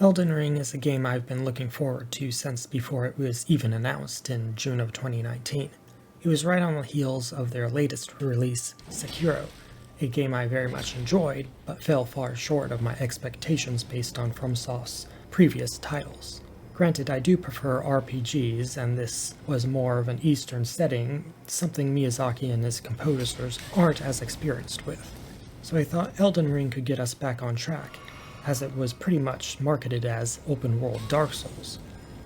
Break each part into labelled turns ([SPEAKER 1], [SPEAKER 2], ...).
[SPEAKER 1] Elden Ring is a game I've been looking forward to since before it was even announced in June of 2019. It was right on the heels of their latest release, Sekiro, a game I very much enjoyed, but fell far short of my expectations based on FromSoft's previous titles. Granted, I do prefer RPGs, and this was more of an Eastern setting, something Miyazaki and his composers aren't as experienced with. So I thought Elden Ring could get us back on track, as it was pretty much marketed as open-world Dark Souls.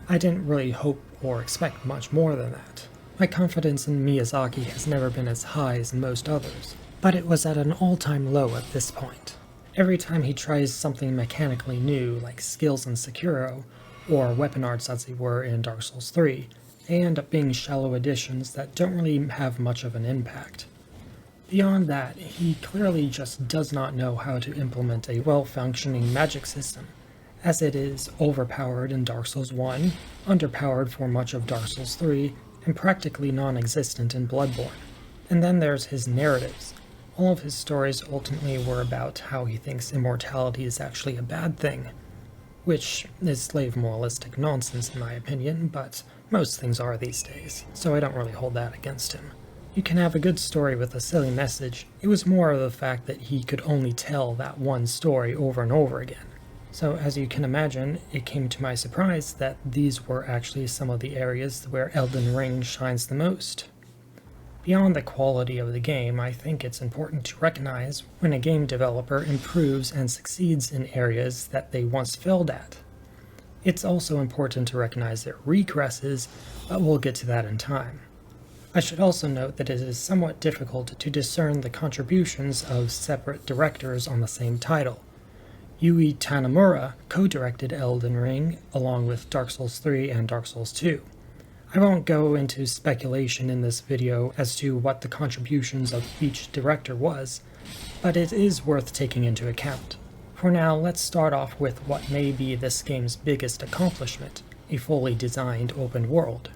[SPEAKER 1] I didn't really hope or expect much more than that. My confidence in Miyazaki has never been as high as most others, but it was at an all-time low at this point. Every time he tries something mechanically new, like skills in Sekiro, or weapon arts as they were in Dark Souls 3, they end up being shallow additions that don't really have much of an impact. Beyond that, he clearly just does not know how to implement a well-functioning magic system, as it is overpowered in Dark Souls 1, underpowered for much of Dark Souls 3, and practically non-existent in Bloodborne. And then there's his narratives. All of his stories ultimately were about how he thinks immortality is actually a bad thing, which is slave moralistic nonsense in my opinion, but most things are these days, so I don't really hold that against him. You can have a good story with a silly message. It was more of the fact that he could only tell that one story over and over again. So as you can imagine, it came to my surprise that these were actually some of the areas where Elden Ring shines the most. Beyond the quality of the game, I think it's important to recognize when a game developer improves and succeeds in areas that they once failed at. It's also important to recognize it regresses, but we'll get to that in time. I should also note that it is somewhat difficult to discern the contributions of separate directors on the same title. Yui Tanimura co-directed Elden Ring along with Dark Souls 3 and Dark Souls 2. I won't go into speculation in this video as to what the contributions of each director was, but it is worth taking into account. For now, let's start off with what may be this game's biggest accomplishment, a fully designed open world.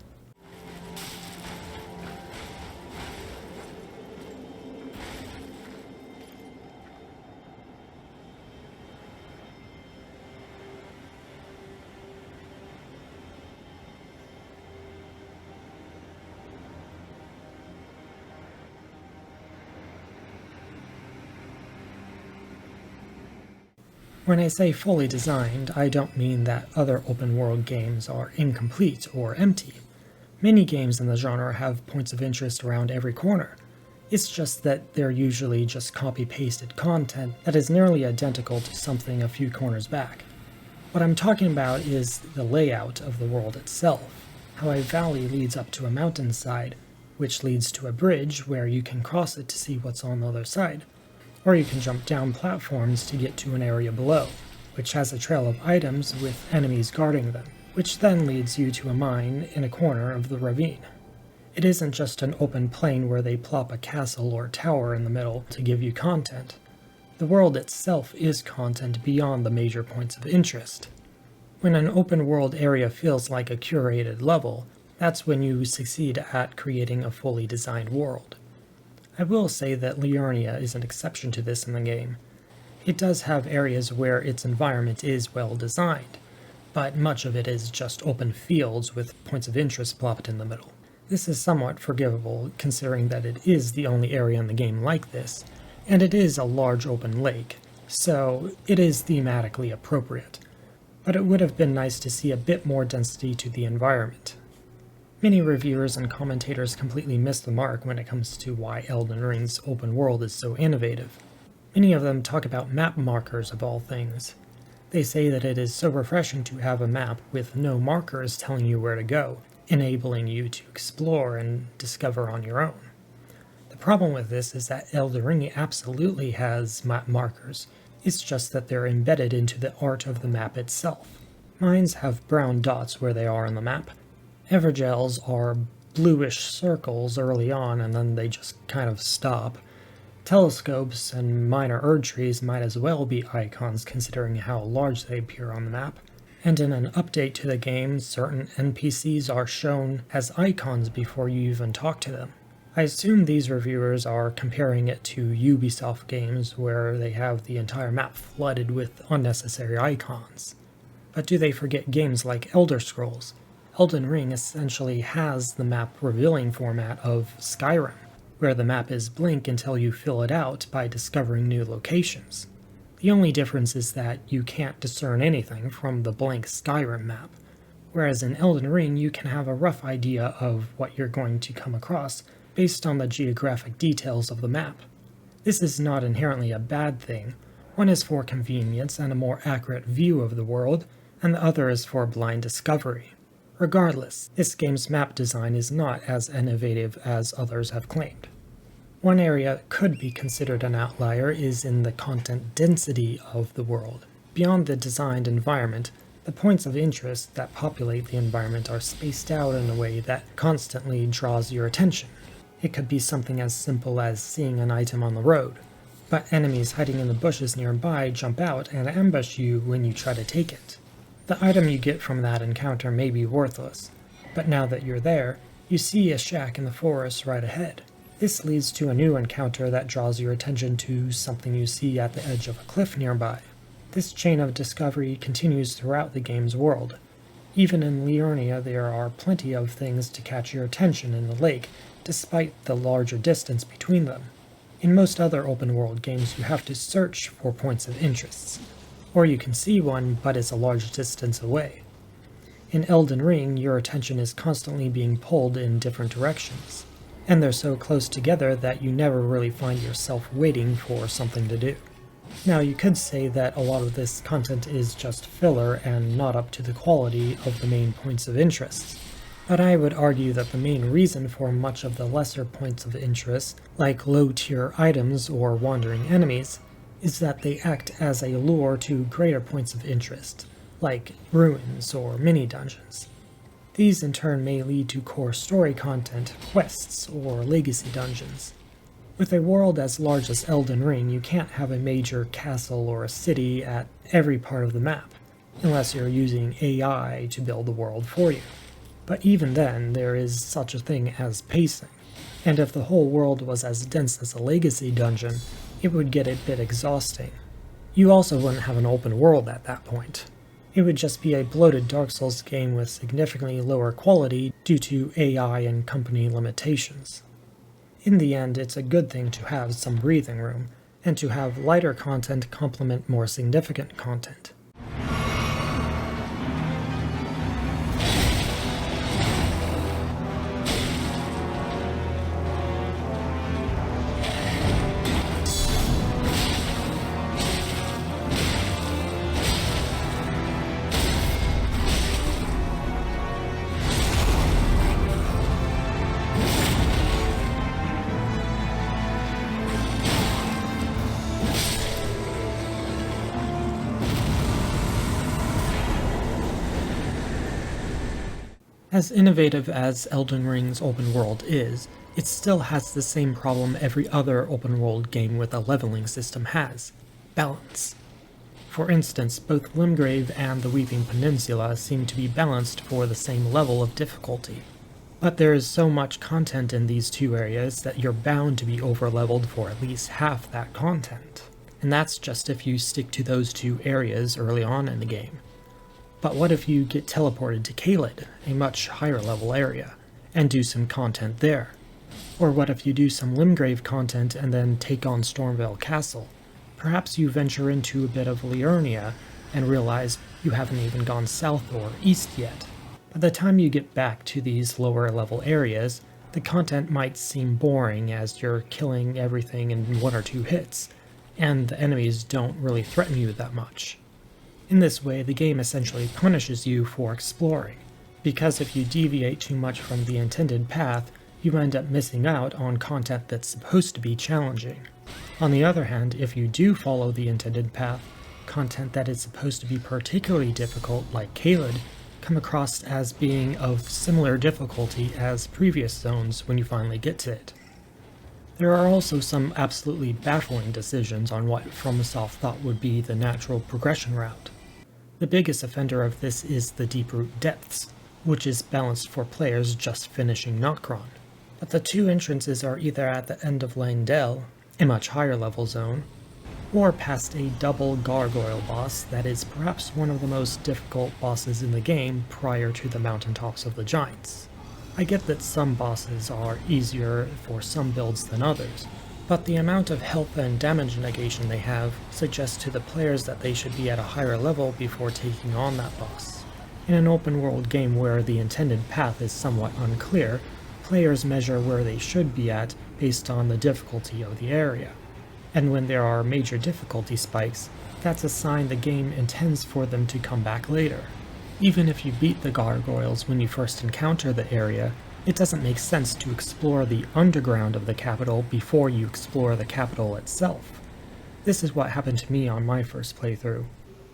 [SPEAKER 1] When I say fully designed, I don't mean that other open-world games are incomplete or empty. Many games in the genre have points of interest around every corner. It's just that they're usually just copy-pasted content that is nearly identical to something a few corners back. What I'm talking about is the layout of the world itself, how a valley leads up to a mountainside, which leads to a bridge where you can cross it to see what's on the other side. Or you can jump down platforms to get to an area below, which has a trail of items with enemies guarding them, which then leads you to a mine in a corner of the ravine. It isn't just an open plain where they plop a castle or tower in the middle to give you content. The world itself is content beyond the major points of interest. When an open world area feels like a curated level, that's when you succeed at creating a fully designed world. I will say that Liurnia is an exception to this in the game. It does have areas where its environment is well designed, but much of it is just open fields with points of interest plopped in the middle. This is somewhat forgivable considering that it is the only area in the game like this, and it is a large open lake, so it is thematically appropriate. But it would have been nice to see a bit more density to the environment. Many reviewers and commentators completely miss the mark when it comes to why Elden Ring's open world is so innovative. Many of them talk about map markers of all things. They say that it is so refreshing to have a map with no markers telling you where to go, enabling you to explore and discover on your own. The problem with this is that Elden Ring absolutely has map markers. It's just that they're embedded into the art of the map itself. Mines have brown dots where they are on the map. Evergels are bluish circles early on and then they just kind of stop. Telescopes and minor Erd trees might as well be icons considering how large they appear on the map. And in an update to the game, certain NPCs are shown as icons before you even talk to them. I assume these reviewers are comparing it to Ubisoft games where they have the entire map flooded with unnecessary icons. But do they forget games like Elder Scrolls? Elden Ring essentially has the map revealing format of Skyrim, where the map is blank until you fill it out by discovering new locations. The only difference is that you can't discern anything from the blank Skyrim map, whereas in Elden Ring you can have a rough idea of what you're going to come across based on the geographic details of the map. This is not inherently a bad thing. One is for convenience and a more accurate view of the world, and the other is for blind discovery. Regardless, this game's map design is not as innovative as others have claimed. One area that could be considered an outlier is in the content density of the world. Beyond the designed environment, the points of interest that populate the environment are spaced out in a way that constantly draws your attention. It could be something as simple as seeing an item on the road, but enemies hiding in the bushes nearby jump out and ambush you when you try to take it. The item you get from that encounter may be worthless, but now that you're there, you see a shack in the forest right ahead. This leads to a new encounter that draws your attention to something you see at the edge of a cliff nearby. This chain of discovery continues throughout the game's world. Even in Liurnia, there are plenty of things to catch your attention in the lake, despite the larger distance between them. In most other open-world games, you have to search for points of interest, or you can see one but it's a large distance away. In Elden Ring, your attention is constantly being pulled in different directions, and they're so close together that you never really find yourself waiting for something to do. Now, you could say that a lot of this content is just filler and not up to the quality of the main points of interest. But I would argue that the main reason for much of the lesser points of interest, like low-tier items or wandering enemies, is that they act as a lure to greater points of interest, like ruins or mini-dungeons. These in turn may lead to core story content, quests, or legacy dungeons. With a world as large as Elden Ring, you can't have a major castle or a city at every part of the map, unless you're using AI to build the world for you. But even then, there is such a thing as pacing, and if the whole world was as dense as a legacy dungeon, it would get a bit exhausting. You also wouldn't have an open world at that point. It would just be a bloated Dark Souls game with significantly lower quality due to AI and company limitations. In the end, it's a good thing to have some breathing room, and to have lighter content complement more significant content. As innovative as Elden Ring's open world is, it still has the same problem every other open world game with a leveling system has: balance. For instance, both Limgrave and the Weeping Peninsula seem to be balanced for the same level of difficulty. But there is so much content in these two areas that you're bound to be over-leveled for at least half that content. And that's just if you stick to those two areas early on in the game. But what if you get teleported to Caelid, a much higher level area, and do some content there? Or what if you do some Limgrave content and then take on Stormveil Castle? Perhaps you venture into a bit of Liurnia and realize you haven't even gone south or east yet. By the time you get back to these lower level areas, the content might seem boring as you're killing everything in 1 or 2 hits, and the enemies don't really threaten you that much. In this way, the game essentially punishes you for exploring, because if you deviate too much from the intended path, you end up missing out on content that's supposed to be challenging. On the other hand, if you do follow the intended path, content that is supposed to be particularly difficult, like Caelid, come across as being of similar difficulty as previous zones when you finally get to it. There are also some absolutely baffling decisions on what FromSoft thought would be the natural progression route. The biggest offender of this is the Deeproot Depths, which is balanced for players just finishing Notcron. But the two entrances are either at the end of Langdell, a much higher level zone, or past a double gargoyle boss that is perhaps one of the most difficult bosses in the game prior to the mountaintops of the giants. I get that some bosses are easier for some builds than others, but the amount of health and damage negation they have suggests to the players that they should be at a higher level before taking on that boss. In an open world game where the intended path is somewhat unclear, players measure where they should be at based on the difficulty of the area. And when there are major difficulty spikes, that's a sign the game intends for them to come back later. Even if you beat the gargoyles when you first encounter the area, it doesn't make sense to explore the underground of the capital before you explore the capital itself. This is what happened to me on my first playthrough.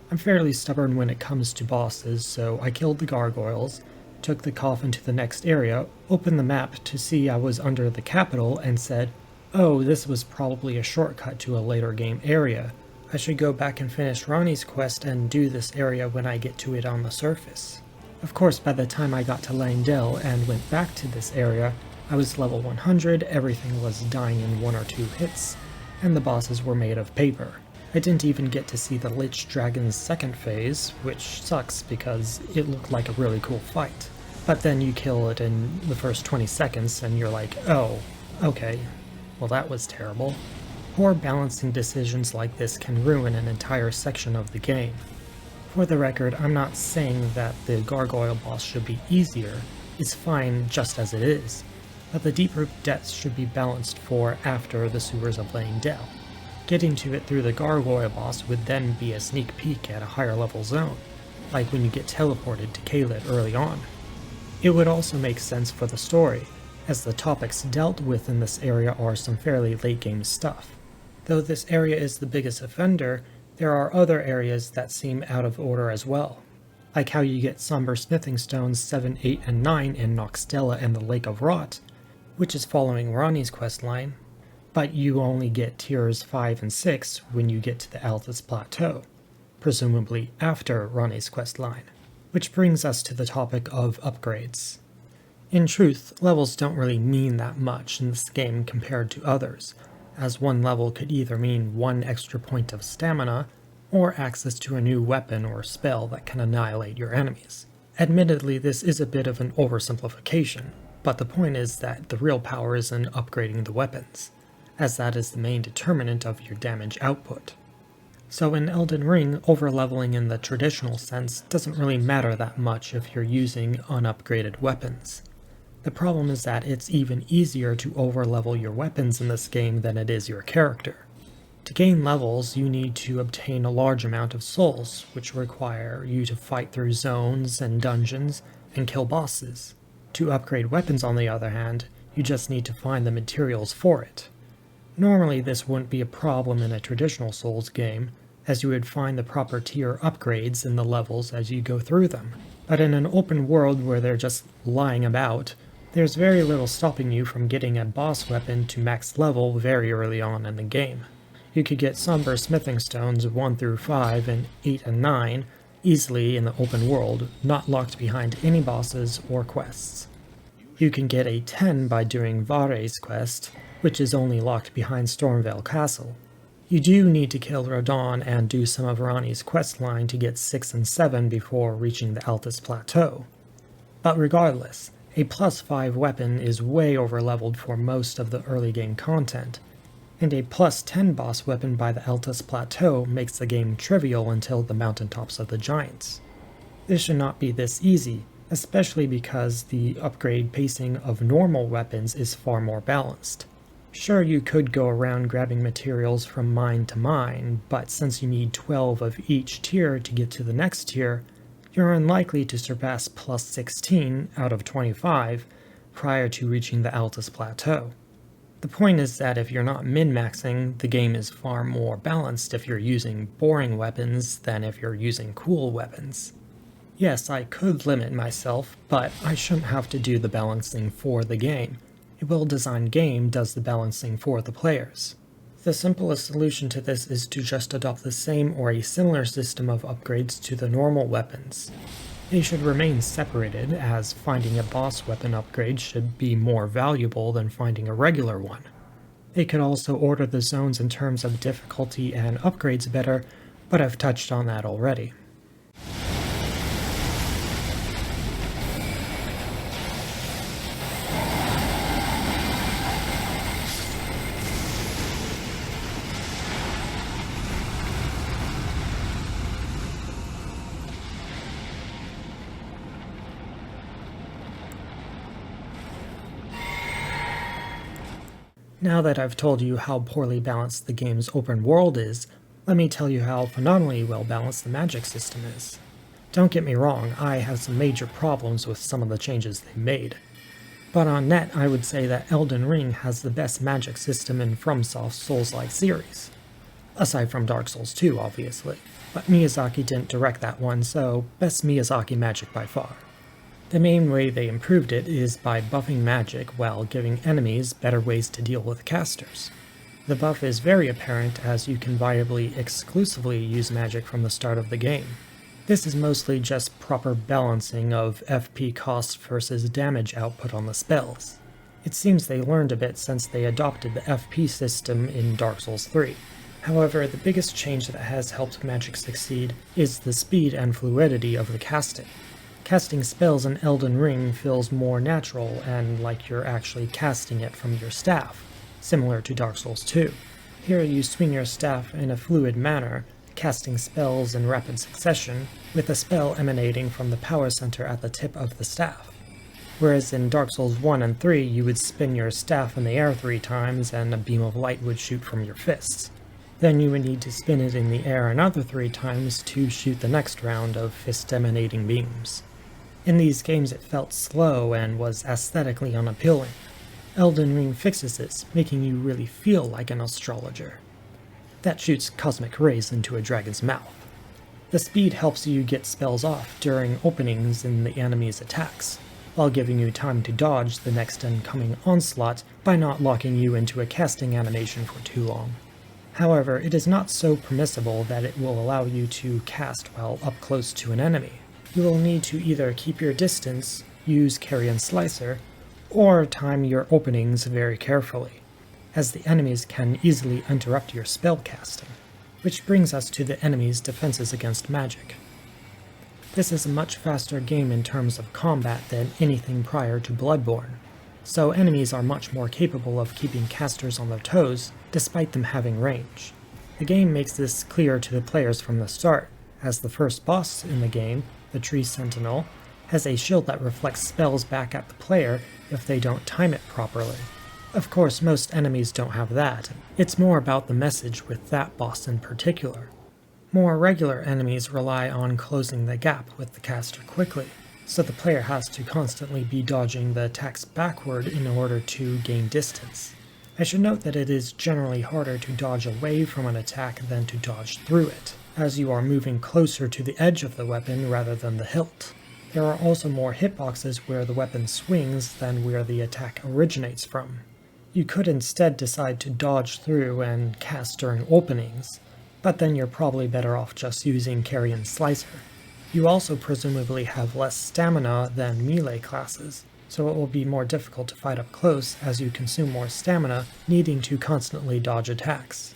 [SPEAKER 1] I'm fairly stubborn when it comes to bosses, so I killed the gargoyles, took the coffin to the next area, opened the map to see I was under the capital, and said, "Oh, this was probably a shortcut to a later game area. I should go back and finish Ronnie's quest and do this area when I get to it on the surface." Of course, by the time I got to Langdell and went back to this area, I was level 100, everything was dying in 1 or 2 hits, and the bosses were made of paper. I didn't even get to see the Lich Dragon's second phase, which sucks because it looked like a really cool fight. But then you kill it in the first 20 seconds and you're like, oh, okay, well that was terrible. Poor balancing decisions like this can ruin an entire section of the game. For the record, I'm not saying that the gargoyle boss should be easier, it's fine just as it is, but the deeper depths should be balanced for after the sewers of Langdell. Getting to it through the gargoyle boss would then be a sneak peek at a higher level zone, like when you get teleported to Caelid early on. It would also make sense for the story, as the topics dealt with in this area are some fairly late game stuff. Though this area is the biggest offender, there are other areas that seem out of order as well, like how you get somber smithing stones 7, 8, and 9 in Noxtella and the Lake of Rot, which is following Ronnie's questline, but you only get tiers 5 and 6 when you get to the Altus Plateau, presumably after Ronnie's questline, which brings us to the topic of upgrades. In truth, levels don't really mean that much in this game compared to others, as one level could either mean 1 extra point of stamina, or access to a new weapon or spell that can annihilate your enemies. Admittedly, this is a bit of an oversimplification, but the point is that the real power is in upgrading the weapons, as that is the main determinant of your damage output. So in Elden Ring, overleveling in the traditional sense doesn't really matter that much if you're using unupgraded weapons. The problem is that it's even easier to overlevel your weapons in this game than it is your character. To gain levels, you need to obtain a large amount of souls, which require you to fight through zones and dungeons and kill bosses. To upgrade weapons, on the other hand, you just need to find the materials for it. Normally this wouldn't be a problem in a traditional Souls game, as you would find the proper tier upgrades in the levels as you go through them. But in an open world where they're just lying about, there's very little stopping you from getting a boss weapon to max level very early on in the game. You could get somber smithing stones 1 through 5 and 8 and 9 easily in the open world, not locked behind any bosses or quests. You can get a 10 by doing Vare's quest, which is only locked behind Stormvale Castle. You do need to kill Radon and do some of Ranni's questline to get 6 and 7 before reaching the Altus Plateau. But regardless, a plus 5 weapon is way overleveled for most of the early game content, and a plus 10 boss weapon by the Altus Plateau makes the game trivial until the mountaintops of the giants. This should not be this easy, especially because the upgrade pacing of normal weapons is far more balanced. Sure, you could go around grabbing materials from mine to mine, but since you need 12 of each tier to get to the next tier, you're unlikely to surpass plus 16 out of 25 prior to reaching the Altus Plateau. The point is that if you're not min-maxing, the game is far more balanced if you're using boring weapons than if you're using cool weapons. Yes, I could limit myself, but I shouldn't have to do the balancing for the game. A well-designed game does the balancing for the players. The simplest solution to this is to just adopt the same or a similar system of upgrades to the normal weapons. They should remain separated, as finding a boss weapon upgrade should be more valuable than finding a regular one. They could also order the zones in terms of difficulty and upgrades better, but I've touched on that already. Now that I've told you how poorly balanced the game's open world is, let me tell you how phenomenally well balanced the magic system is. Don't get me wrong, I have some major problems with some of the changes they made. But on net, I would say that Elden Ring has the best magic system in FromSoft's Souls-like series. Aside from Dark Souls 2, obviously. But Miyazaki didn't direct that one, so best Miyazaki magic by far. The main way they improved it is by buffing magic while giving enemies better ways to deal with casters. The buff is very apparent as you can viably exclusively use magic from the start of the game. This is mostly just proper balancing of FP cost versus damage output on the spells. It seems they learned a bit since they adopted the FP system in Dark Souls 3. However, the biggest change that has helped magic succeed is the speed and fluidity of the casting. Casting spells in Elden Ring feels more natural and like you're actually casting it from your staff, similar to Dark Souls 2. Here you swing your staff in a fluid manner, casting spells in rapid succession, with a spell emanating from the power center at the tip of the staff. Whereas in Dark Souls 1 and 3 you would spin your staff in the air 3 times and a beam of light would shoot from your fists. Then you would need to spin it in the air another 3 times to shoot the next round of fist-emanating beams. In these games it felt slow and was aesthetically unappealing. Elden Ring fixes this, making you really feel like an astrologer. That shoots cosmic rays into a dragon's mouth. The speed helps you get spells off during openings in the enemy's attacks, while giving you time to dodge the next incoming onslaught by not locking you into a casting animation for too long. However, it is not so permissible that it will allow you to cast while up close to an enemy. You will need to either keep your distance, use Carrion Slicer, or time your openings very carefully, as the enemies can easily interrupt your spell casting. Which brings us to the enemy's defenses against magic. This is a much faster game in terms of combat than anything prior to Bloodborne, so enemies are much more capable of keeping casters on their toes despite them having range. The game makes this clear to the players from the start, as the first boss in the game, the Tree Sentinel, has a shield that reflects spells back at the player if they don't time it properly. Of course, most enemies don't have that. It's more about the message with that boss in particular. More regular enemies rely on closing the gap with the caster quickly, so the player has to constantly be dodging the attacks backward in order to gain distance. I should note that it is generally harder to dodge away from an attack than to dodge through it, as you are moving closer to the edge of the weapon rather than the hilt. There are also more hitboxes where the weapon swings than where the attack originates from. You could instead decide to dodge through and cast during openings, but then you're probably better off just using Carrion Slicer. You also presumably have less stamina than melee classes, so it will be more difficult to fight up close as you consume more stamina, needing to constantly dodge attacks.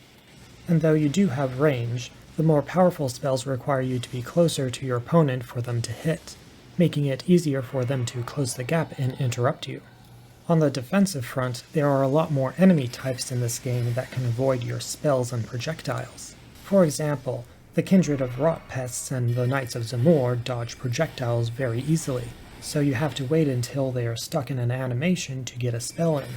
[SPEAKER 1] And though you do have range, the more powerful spells require you to be closer to your opponent for them to hit, making it easier for them to close the gap and interrupt you. On the defensive front, there are a lot more enemy types in this game that can avoid your spells and projectiles. For example, the Kindred of Rot Pests and the Knights of Zamor dodge projectiles very easily, so you have to wait until they are stuck in an animation to get a spell in.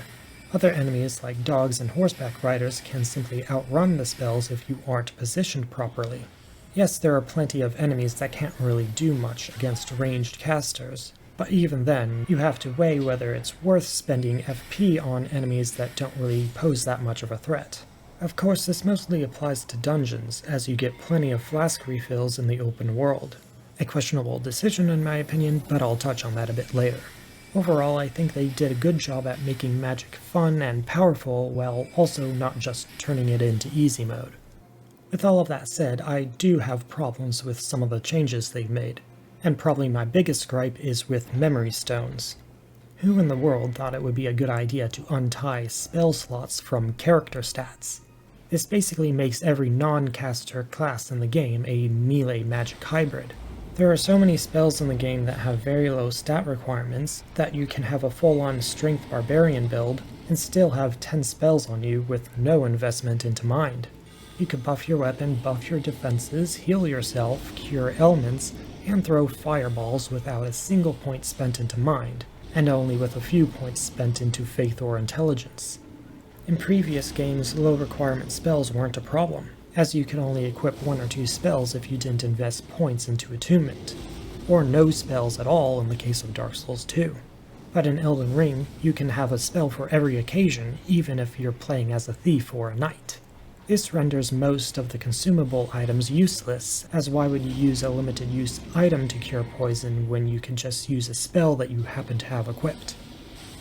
[SPEAKER 1] Other enemies like dogs and horseback riders can simply outrun the spells if you aren't positioned properly. Yes, there are plenty of enemies that can't really do much against ranged casters, but even then, you have to weigh whether it's worth spending FP on enemies that don't really pose that much of a threat. Of course, this mostly applies to dungeons, as you get plenty of flask refills in the open world. A questionable decision in my opinion, but I'll touch on that a bit later. Overall, I think they did a good job at making magic fun and powerful while also not just turning it into easy mode. With all of that said, I do have problems with some of the changes they've made, and probably my biggest gripe is with memory stones. Who in the world thought it would be a good idea to untie spell slots from character stats? This basically makes every non-caster class in the game a melee magic hybrid. There are so many spells in the game that have very low stat requirements that you can have a full-on strength barbarian build and still have 10 spells on you with no investment into mind. You could buff your weapon, buff your defenses, heal yourself, cure ailments, and throw fireballs without a single point spent into mind, and only with a few points spent into faith or intelligence. In previous games, low requirement spells weren't a problem, as you could only equip 1 or 2 spells if you didn't invest points into attunement, or no spells at all in the case of Dark Souls 2. But in Elden Ring, you can have a spell for every occasion, even if you're playing as a thief or a knight. This renders most of the consumable items useless, as why would you use a limited use item to cure poison when you can just use a spell that you happen to have equipped?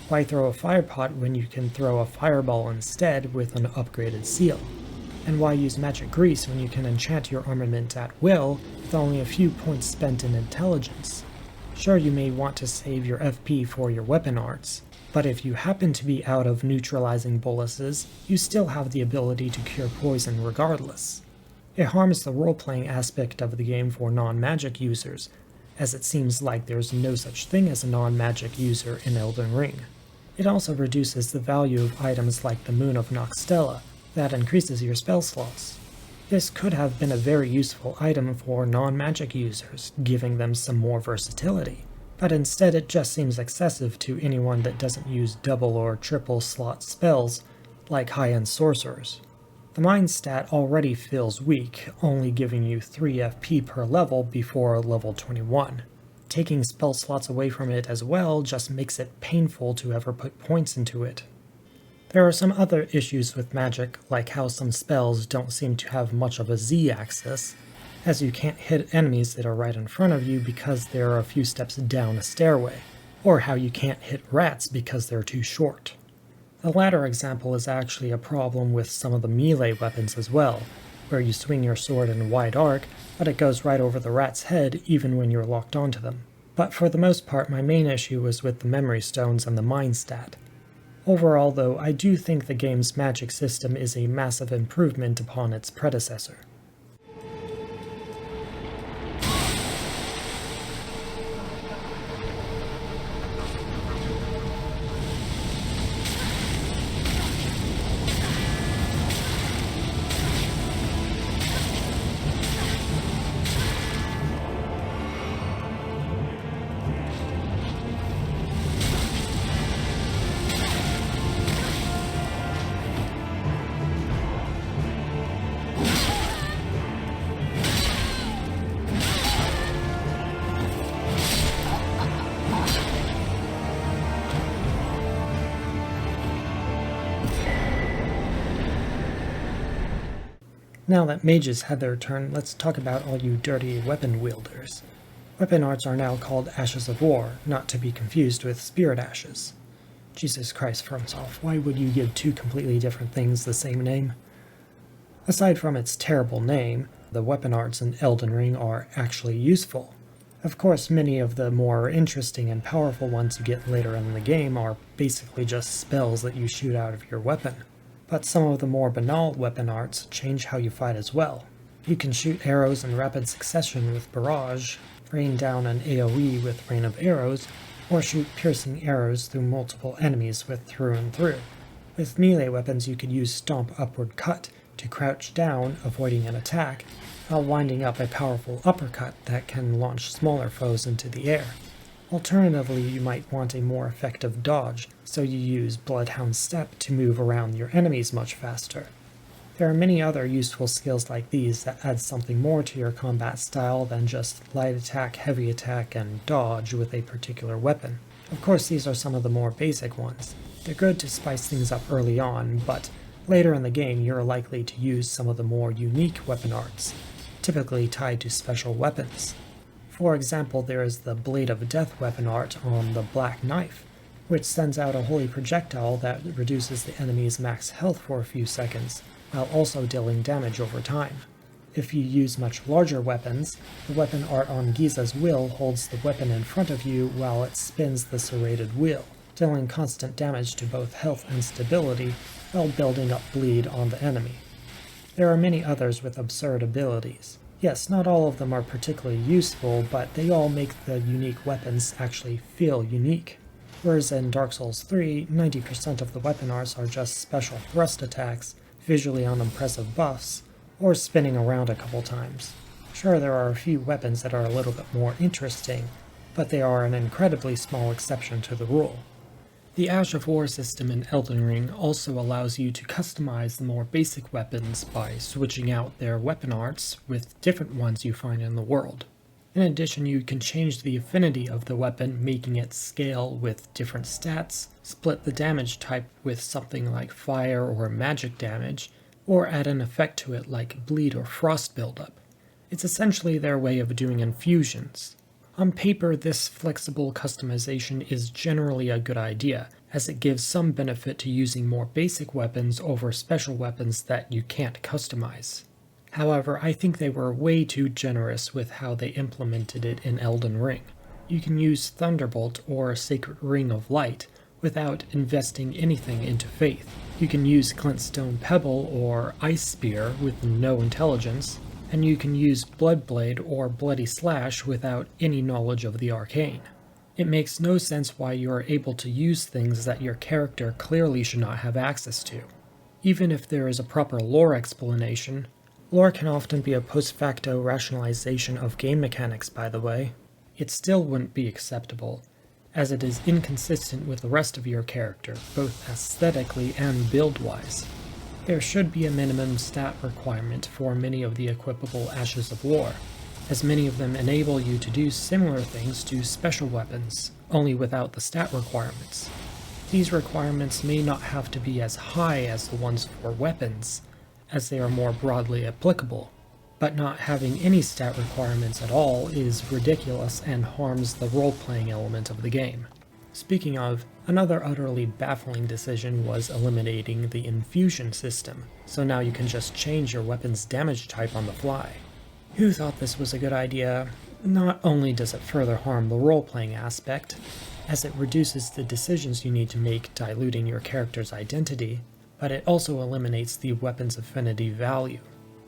[SPEAKER 1] Why throw a fire pot when you can throw a fireball instead with an upgraded seal? And why use magic grease when you can enchant your armament at will with only a few points spent in intelligence? Sure, you may want to save your FP for your weapon arts, but if you happen to be out of neutralizing boluses, you still have the ability to cure poison regardless. It harms the role-playing aspect of the game for non-magic users, as it seems like there's no such thing as a non-magic user in Elden Ring. It also reduces the value of items like the Moon of Noxtella, that increases your spell slots. This could have been a very useful item for non-magic users, giving them some more versatility, but instead it just seems excessive to anyone that doesn't use double or triple slot spells, like high-end sorcerers. The mind stat already feels weak, only giving you 3 FP per level before level 21. Taking spell slots away from it as well just makes it painful to ever put points into it. There are some other issues with magic, like how some spells don't seem to have much of a Z-axis, as you can't hit enemies that are right in front of you because they're a few steps down a stairway, or how you can't hit rats because they're too short. The latter example is actually a problem with some of the melee weapons as well, where you swing your sword in a wide arc, but it goes right over the rat's head even when you're locked onto them. But for the most part, my main issue was with the memory stones and the mind stat. Overall, though, I do think the game's magic system is a massive improvement upon its predecessor. Now that mages had their turn, let's talk about all you dirty weapon wielders. Weapon arts are now called Ashes of War, not to be confused with Spirit Ashes. Jesus Christ, FromSoft, why would you give 2 completely different things the same name? Aside from its terrible name, the weapon arts in Elden Ring are actually useful. Of course, many of the more interesting and powerful ones you get later in the game are basically just spells that you shoot out of your weapon. But some of the more banal weapon arts change how you fight as well. You can shoot arrows in rapid succession with Barrage, rain down an AoE with Rain of Arrows, or shoot piercing arrows through multiple enemies with Through and Through. With melee weapons you could use Stomp Upward Cut to crouch down, avoiding an attack, while winding up a powerful uppercut that can launch smaller foes into the air. Alternatively, you might want a more effective dodge, so you use Bloodhound Step to move around your enemies much faster. There are many other useful skills like these that add something more to your combat style than just light attack, heavy attack, and dodge with a particular weapon. Of course, these are some of the more basic ones. They're good to spice things up early on, but later in the game you're likely to use some of the more unique weapon arts, typically tied to special weapons. For example, there is the Blade of Death weapon art on the Black Knife, which sends out a holy projectile that reduces the enemy's max health for a few seconds, while also dealing damage over time. If you use much larger weapons, the weapon art on Giza's Will holds the weapon in front of you while it spins the serrated wheel, dealing constant damage to both health and stability while building up bleed on the enemy. There are many others with absurd abilities. Yes, not all of them are particularly useful, but they all make the unique weapons actually feel unique. Whereas in Dark Souls 3, 90% of the weapon arts are just special thrust attacks, visually unimpressive buffs, or spinning around a couple times. Sure, there are a few weapons that are a little bit more interesting, but they are an incredibly small exception to the rule. The Ash of War system in Elden Ring also allows you to customize the more basic weapons by switching out their weapon arts with different ones you find in the world. In addition, you can change the affinity of the weapon, making it scale with different stats, split the damage type with something like fire or magic damage, or add an effect to it like bleed or frost buildup. It's essentially their way of doing infusions. On paper, this flexible customization is generally a good idea, as it gives some benefit to using more basic weapons over special weapons that you can't customize. However, I think they were way too generous with how they implemented it in Elden Ring. You can use Thunderbolt or Sacred Ring of Light without investing anything into faith. You can use Glintstone Pebble or Ice Spear with no intelligence, and you can use Bloodblade or Bloody Slash without any knowledge of the arcane. It makes no sense why you are able to use things that your character clearly should not have access to. Even if there is a proper lore explanation, lore can often be a post-facto rationalization of game mechanics, by the way, it still wouldn't be acceptable, as it is inconsistent with the rest of your character, both aesthetically and build-wise. There should be a minimum stat requirement for many of the equipable Ashes of War, as many of them enable you to do similar things to special weapons, only without the stat requirements. These requirements may not have to be as high as the ones for weapons, as they are more broadly applicable, but not having any stat requirements at all is ridiculous and harms the role-playing element of the game. Speaking of, another utterly baffling decision was eliminating the infusion system, so now you can just change your weapon's damage type on the fly. Who thought this was a good idea? Not only does it further harm the role-playing aspect, as it reduces the decisions you need to make diluting your character's identity, but it also eliminates the weapon's affinity value.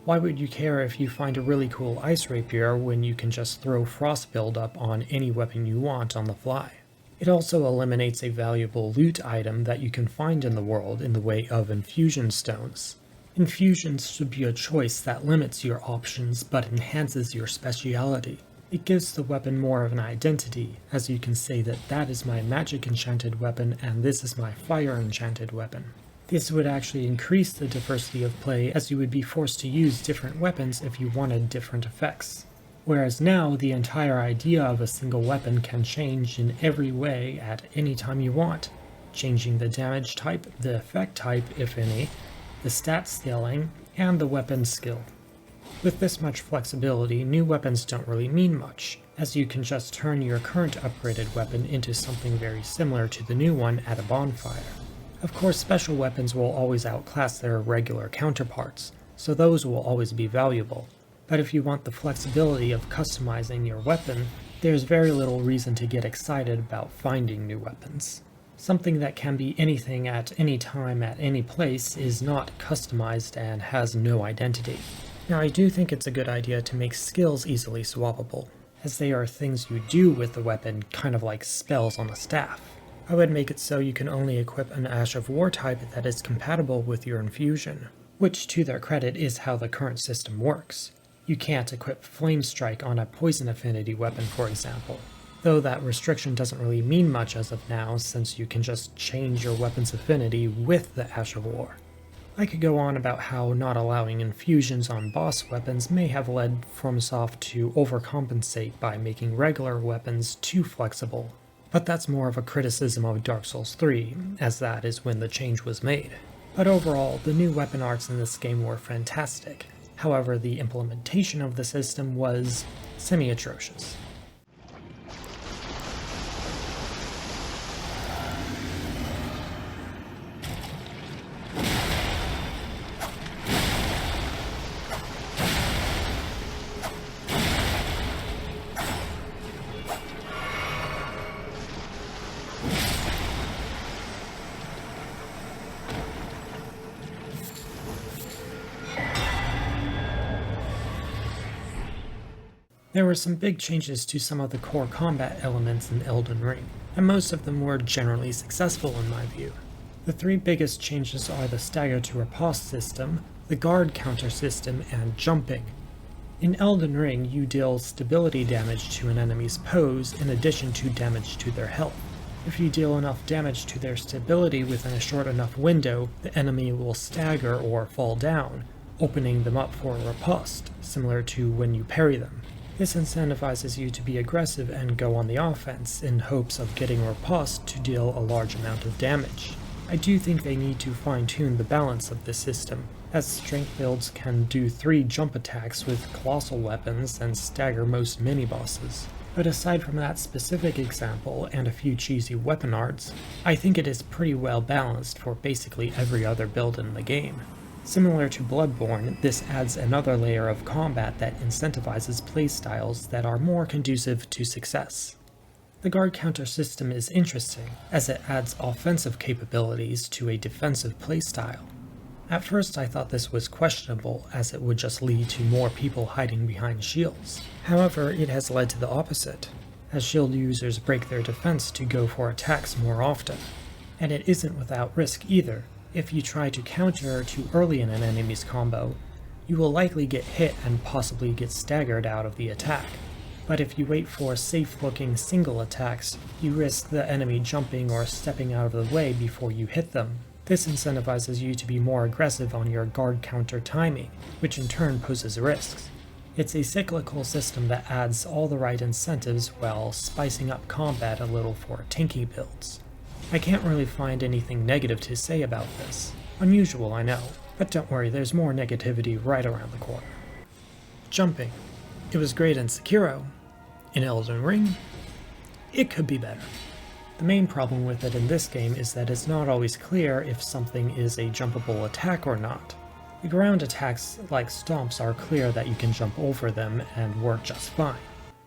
[SPEAKER 1] Why would you care if you find a really cool ice rapier when you can just throw frost buildup on any weapon you want on the fly? It also eliminates a valuable loot item that you can find in the world in the way of infusion stones. Infusions should be a choice that limits your options but enhances your speciality. It gives the weapon more of an identity, as you can say that is my magic enchanted weapon and this is my fire enchanted weapon. This would actually increase the diversity of play, as you would be forced to use different weapons if you wanted different effects. Whereas now, the entire idea of a single weapon can change in every way at any time you want, changing the damage type, the effect type, if any, the stat scaling, and the weapon skill. With this much flexibility, new weapons don't really mean much, as you can just turn your current upgraded weapon into something very similar to the new one at a bonfire. Of course, special weapons will always outclass their regular counterparts, so those will always be valuable. But if you want the flexibility of customizing your weapon, there's very little reason to get excited about finding new weapons. Something that can be anything at any time at any place is not customized and has no identity. Now, I do think it's a good idea to make skills easily swappable, as they are things you do with the weapon, kind of like spells on a staff. I would make it so you can only equip an Ash of War type that is compatible with your infusion, which to their credit is how the current system works. You can't equip Flame Strike on a poison affinity weapon, for example, though that restriction doesn't really mean much as of now since you can just change your weapon's affinity with the Ash of War. I could go on about how not allowing infusions on boss weapons may have led FromSoft to overcompensate by making regular weapons too flexible, but that's more of a criticism of Dark Souls 3, as that is when the change was made. But overall, the new weapon arts in this game were fantastic. However, the implementation of the system was semi-atrocious. There were some big changes to some of the core combat elements in Elden Ring, and most of them were generally successful in my view. The three biggest changes are the stagger to riposte system, the guard counter system, and jumping. In Elden Ring, you deal stability damage to an enemy's pose in addition to damage to their health. If you deal enough damage to their stability within a short enough window, the enemy will stagger or fall down, opening them up for a riposte, similar to when you parry them. This incentivizes you to be aggressive and go on the offense in hopes of getting a riposte to deal a large amount of damage. I do think they need to fine-tune the balance of this system, as strength builds can do 3 jump attacks with colossal weapons and stagger most mini-bosses. But aside from that specific example and a few cheesy weapon arts, I think it is pretty well balanced for basically every other build in the game. Similar to Bloodborne, this adds another layer of combat that incentivizes playstyles that are more conducive to success. The guard counter system is interesting, as it adds offensive capabilities to a defensive playstyle. At first I thought this was questionable, as it would just lead to more people hiding behind shields. However, it has led to the opposite, as shield users break their defense to go for attacks more often. And it isn't without risk either. If you try to counter too early in an enemy's combo, you will likely get hit and possibly get staggered out of the attack. But if you wait for safe-looking single attacks, you risk the enemy jumping or stepping out of the way before you hit them. This incentivizes you to be more aggressive on your guard counter timing, which in turn poses risks. It's a cyclical system that adds all the right incentives while spicing up combat a little for tanky builds. I can't really find anything negative to say about this. Unusual, I know, but don't worry, there's more negativity right around the corner. Jumping. It was great in Sekiro. In Elden Ring, it could be better. The main problem with it in this game is that it's not always clear if something is a jumpable attack or not. The ground attacks like stomps are clear that you can jump over them and work just fine.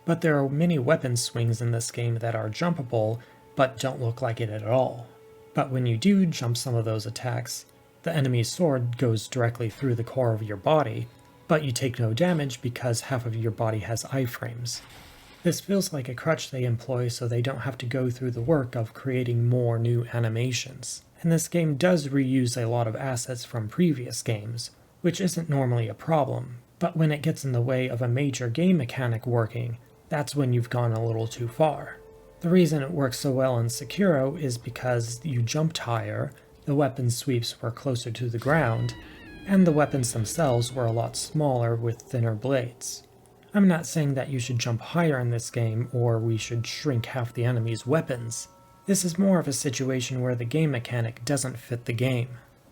[SPEAKER 1] But there are many weapon swings in this game that are jumpable but don't look like it at all. But when you do jump some of those attacks, the enemy's sword goes directly through the core of your body, but you take no damage because half of your body has iframes. This feels like a crutch they employ so they don't have to go through the work of creating more new animations. And this game does reuse a lot of assets from previous games, which isn't normally a problem, but when it gets in the way of a major game mechanic working, that's when you've gone a little too far. The reason it works so well in Sekiro is because you jumped higher, the weapon sweeps were closer to the ground, and the weapons themselves were a lot smaller with thinner blades. I'm not saying that you should jump higher in this game or we should shrink half the enemy's weapons. This is more of a situation where the game mechanic doesn't fit the game.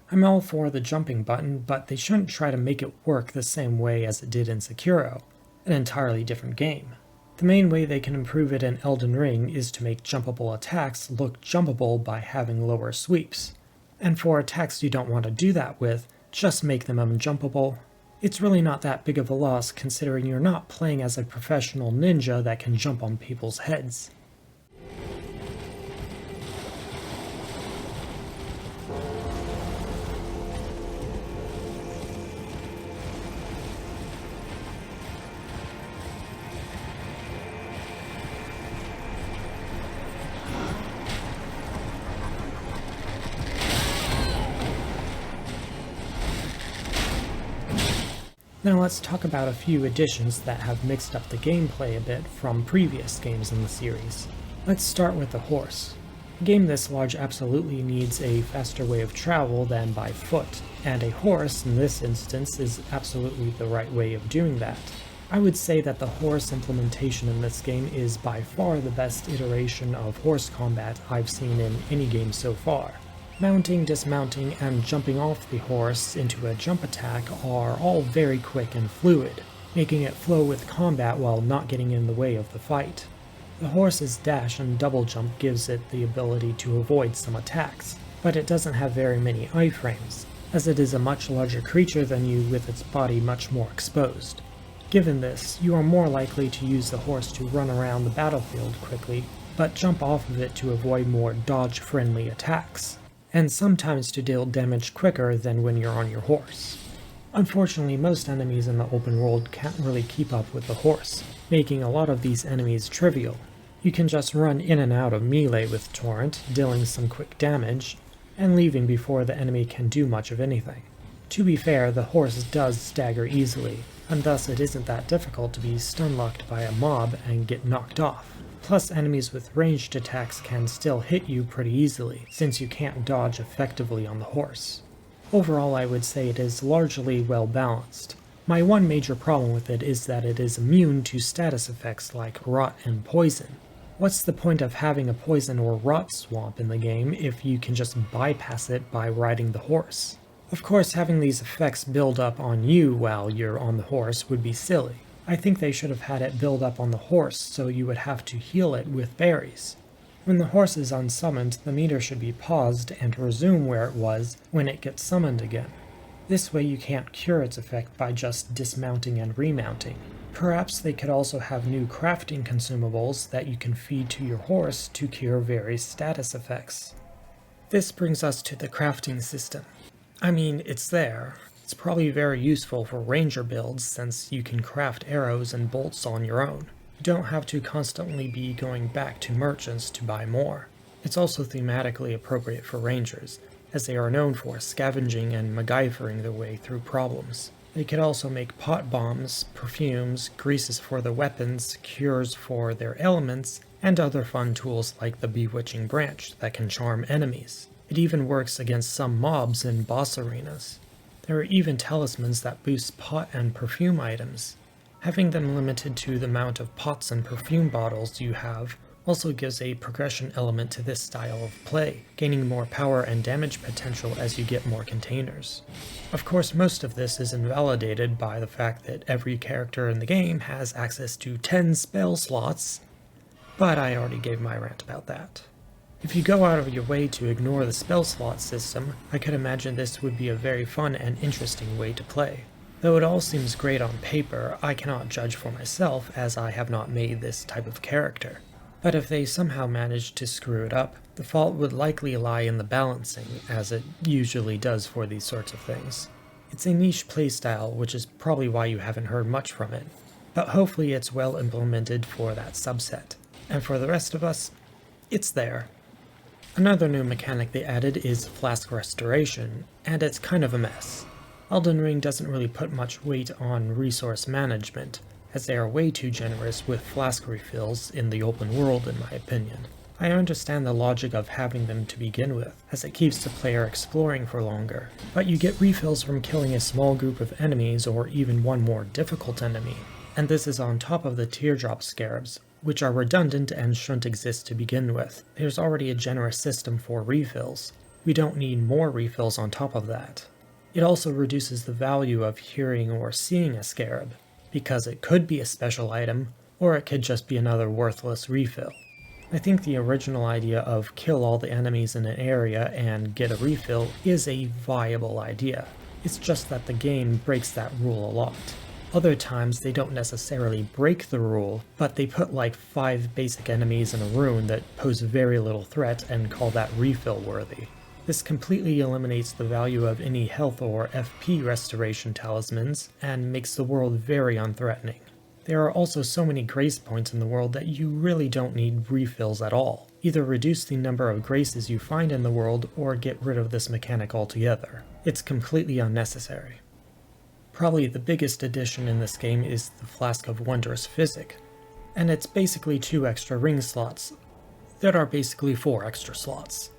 [SPEAKER 1] I'm all for the jumping button, but they shouldn't try to make it work the same way as it did in Sekiro, an entirely different game. The main way they can improve it in Elden Ring is to make jumpable attacks look jumpable by having lower sweeps. And for attacks you don't want to do that with, just make them unjumpable. It's really not that big of a loss considering you're not playing as a professional ninja that can jump on people's heads. Now let's talk about a few additions that have mixed up the gameplay a bit from previous games in the series. Let's start with the horse. A game this large absolutely needs a faster way of travel than by foot, and a horse in this instance is absolutely the right way of doing that. I would say that the horse implementation in this game is by far the best iteration of horse combat I've seen in any game so far. Mounting, dismounting, and jumping off the horse into a jump attack are all very quick and fluid, making it flow with combat while not getting in the way of the fight. The horse's dash and double jump gives it the ability to avoid some attacks, but it doesn't have very many iframes, as it is a much larger creature than you with its body much more exposed. Given this, you are more likely to use the horse to run around the battlefield quickly, but jump off of it to avoid more dodge-friendly attacks, and sometimes to deal damage quicker than when you're on your horse. Unfortunately, most enemies in the open world can't really keep up with the horse, making a lot of these enemies trivial. You can just run in and out of melee with Torrent, dealing some quick damage, and leaving before the enemy can do much of anything. To be fair, the horse does stagger easily, and thus it isn't that difficult to be stun-locked by a mob and get knocked off. Plus, enemies with ranged attacks can still hit you pretty easily, since you can't dodge effectively on the horse. Overall, I would say it is largely well balanced. My one major problem with it is that it is immune to status effects like rot and poison. What's the point of having a poison or rot swamp in the game if you can just bypass it by riding the horse? Of course, having these effects build up on you while you're on the horse would be silly. I think they should have had it build up on the horse so you would have to heal it with berries. When the horse is unsummoned, the meter should be paused and resume where it was when it gets summoned again. This way you can't cure its effect by just dismounting and remounting. Perhaps they could also have new crafting consumables that you can feed to your horse to cure various status effects. This brings us to the crafting system. I mean, it's there. It's probably very useful for ranger builds since you can craft arrows and bolts on your own. You don't have to constantly be going back to merchants to buy more. It's also thematically appropriate for rangers, as they are known for scavenging and MacGyvering their way through problems. They could also make pot bombs, perfumes, greases for their weapons, cures for their elements, and other fun tools like the Bewitching Branch that can charm enemies. It even works against some mobs in boss arenas. There are even talismans that boost pot and perfume items. Having them limited to the amount of pots and perfume bottles you have also gives a progression element to this style of play, gaining more power and damage potential as you get more containers. Of course, most of this is invalidated by the fact that every character in the game has access to 10 spell slots, but I already gave my rant about that. If you go out of your way to ignore the spell slot system, I could imagine this would be a very fun and interesting way to play. Though it all seems great on paper, I cannot judge for myself as I have not made this type of character. But if they somehow managed to screw it up, the fault would likely lie in the balancing, as it usually does for these sorts of things. It's a niche playstyle, which is probably why you haven't heard much from it, but hopefully it's well implemented for that subset. And for the rest of us, it's there. Another new mechanic they added is Flask Restoration, and it's kind of a mess. Elden Ring doesn't really put much weight on resource management, as they are way too generous with flask refills in the open world in my opinion. I understand the logic of having them to begin with, as it keeps the player exploring for longer, but you get refills from killing a small group of enemies or even one more difficult enemy, and this is on top of the teardrop scarabs, which are redundant and shouldn't exist to begin with. There's already a generous system for refills. We don't need more refills on top of that. It also reduces the value of hearing or seeing a scarab, because it could be a special item, or it could just be another worthless refill. I think the original idea of kill all the enemies in an area and get a refill is a viable idea. It's just that the game breaks that rule a lot. Other times they don't necessarily break the rule, but they put like 5 basic enemies in a room that pose very little threat and call that refill worthy. This completely eliminates the value of any health or FP restoration talismans, and makes the world very unthreatening. There are also so many grace points in the world that you really don't need refills at all. Either reduce the number of graces you find in the world, or get rid of this mechanic altogether. It's completely unnecessary. Probably the biggest addition in this game is the Flask of Wondrous Physic, and it's basically 2 extra ring slots that are basically 4 extra slots.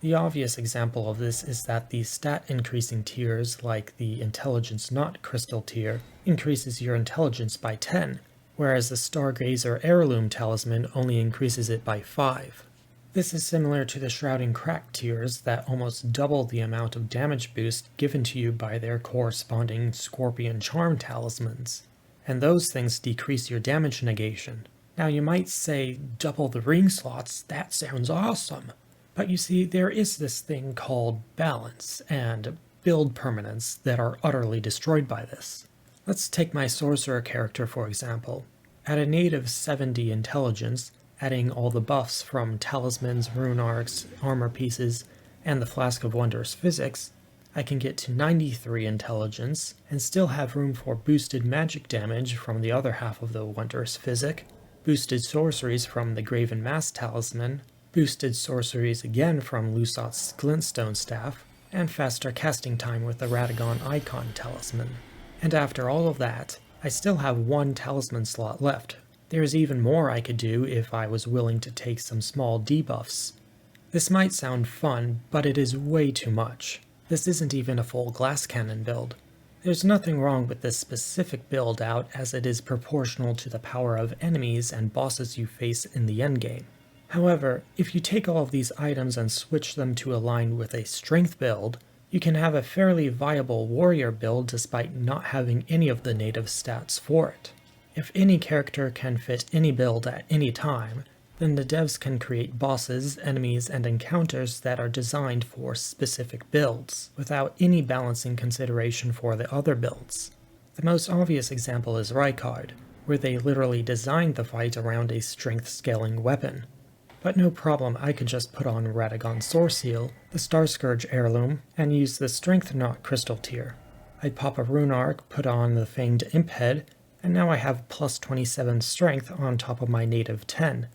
[SPEAKER 1] The obvious example of this is that the stat increasing tiers, like the Intelligence Not Crystal tier, increases your intelligence by 10, whereas the Stargazer Heirloom Talisman only increases it by 5. This is similar to the Shrouding Crack tiers that almost double the amount of damage boost given to you by their corresponding Scorpion Charm talismans, and those things decrease your damage negation. Now you might say, double the ring slots, that sounds awesome. But you see, there is this thing called balance and build permanence that are utterly destroyed by this. Let's take my sorcerer character for example. At a native 70 intelligence, adding all the buffs from talismans, rune arcs, armor pieces, and the Flask of Wondrous Physics, I can get to 93 intelligence and still have room for boosted magic damage from the other half of the Wondrous Physic, boosted sorceries from the Graven Mass Talisman, boosted sorceries again from Lusot's Glintstone Staff, and faster casting time with the Radagon Icon Talisman. And after all of that, I still have one talisman slot left. There's even more I could do if I was willing to take some small debuffs. This might sound fun, but it is way too much. This isn't even a full glass cannon build. There's nothing wrong with this specific build out as it is proportional to the power of enemies and bosses you face in the endgame. However, if you take all of these items and switch them to align with a strength build, you can have a fairly viable warrior build despite not having any of the native stats for it. If any character can fit any build at any time, then the devs can create bosses, enemies, and encounters that are designed for specific builds, without any balancing consideration for the other builds. The most obvious example is Rykard, where they literally designed the fight around a strength-scaling weapon. But no problem, I could just put on Radagon Soreseal, the Star Scourge heirloom, and use the Strength Knot Crystal tier. I'd pop a Rune Arc, put on the Fanged Imp Head, and now I have plus 27 strength on top of my native 10,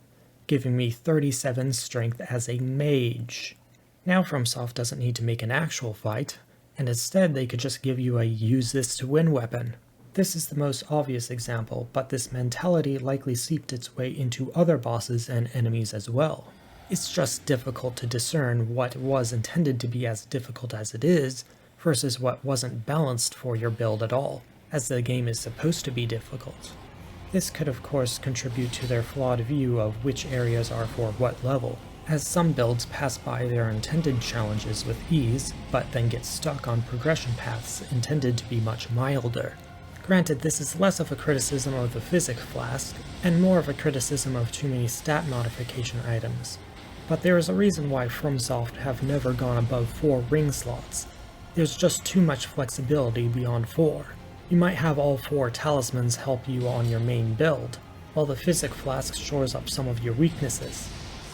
[SPEAKER 1] giving me 37 strength as a mage. Now FromSoft doesn't need to make an actual fight, and instead they could just give you a use this to win weapon. This is the most obvious example, but this mentality likely seeped its way into other bosses and enemies as well. It's just difficult to discern what was intended to be as difficult as it is, versus what wasn't balanced for your build at all, as the game is supposed to be difficult. This could of course contribute to their flawed view of which areas are for what level, as some builds pass by their intended challenges with ease, but then get stuck on progression paths intended to be much milder. Granted, this is less of a criticism of the Physic Flask, and more of a criticism of too many stat modification items. But there is a reason why FromSoft have never gone above 4 ring slots. There's just too much flexibility beyond 4. You might have all 4 talismans help you on your main build, while the Physic Flask shores up some of your weaknesses,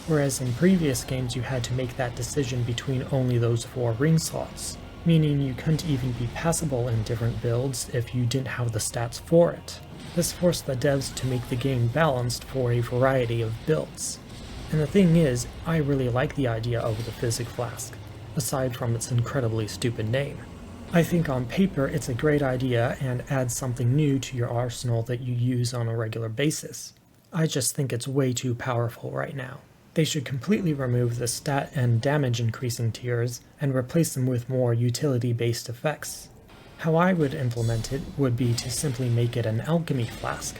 [SPEAKER 1] whereas in previous games you had to make that decision between only those 4 ring slots, meaning you couldn't even be passable in different builds if you didn't have the stats for it. This forced the devs to make the game balanced for a variety of builds. And the thing is, I really like the idea of the Physic Flask, aside from its incredibly stupid name. I think on paper it's a great idea and adds something new to your arsenal that you use on a regular basis. I just think it's way too powerful right now. They should completely remove the stat and damage increasing tiers and replace them with more utility-based effects. How I would implement it would be to simply make it an alchemy flask,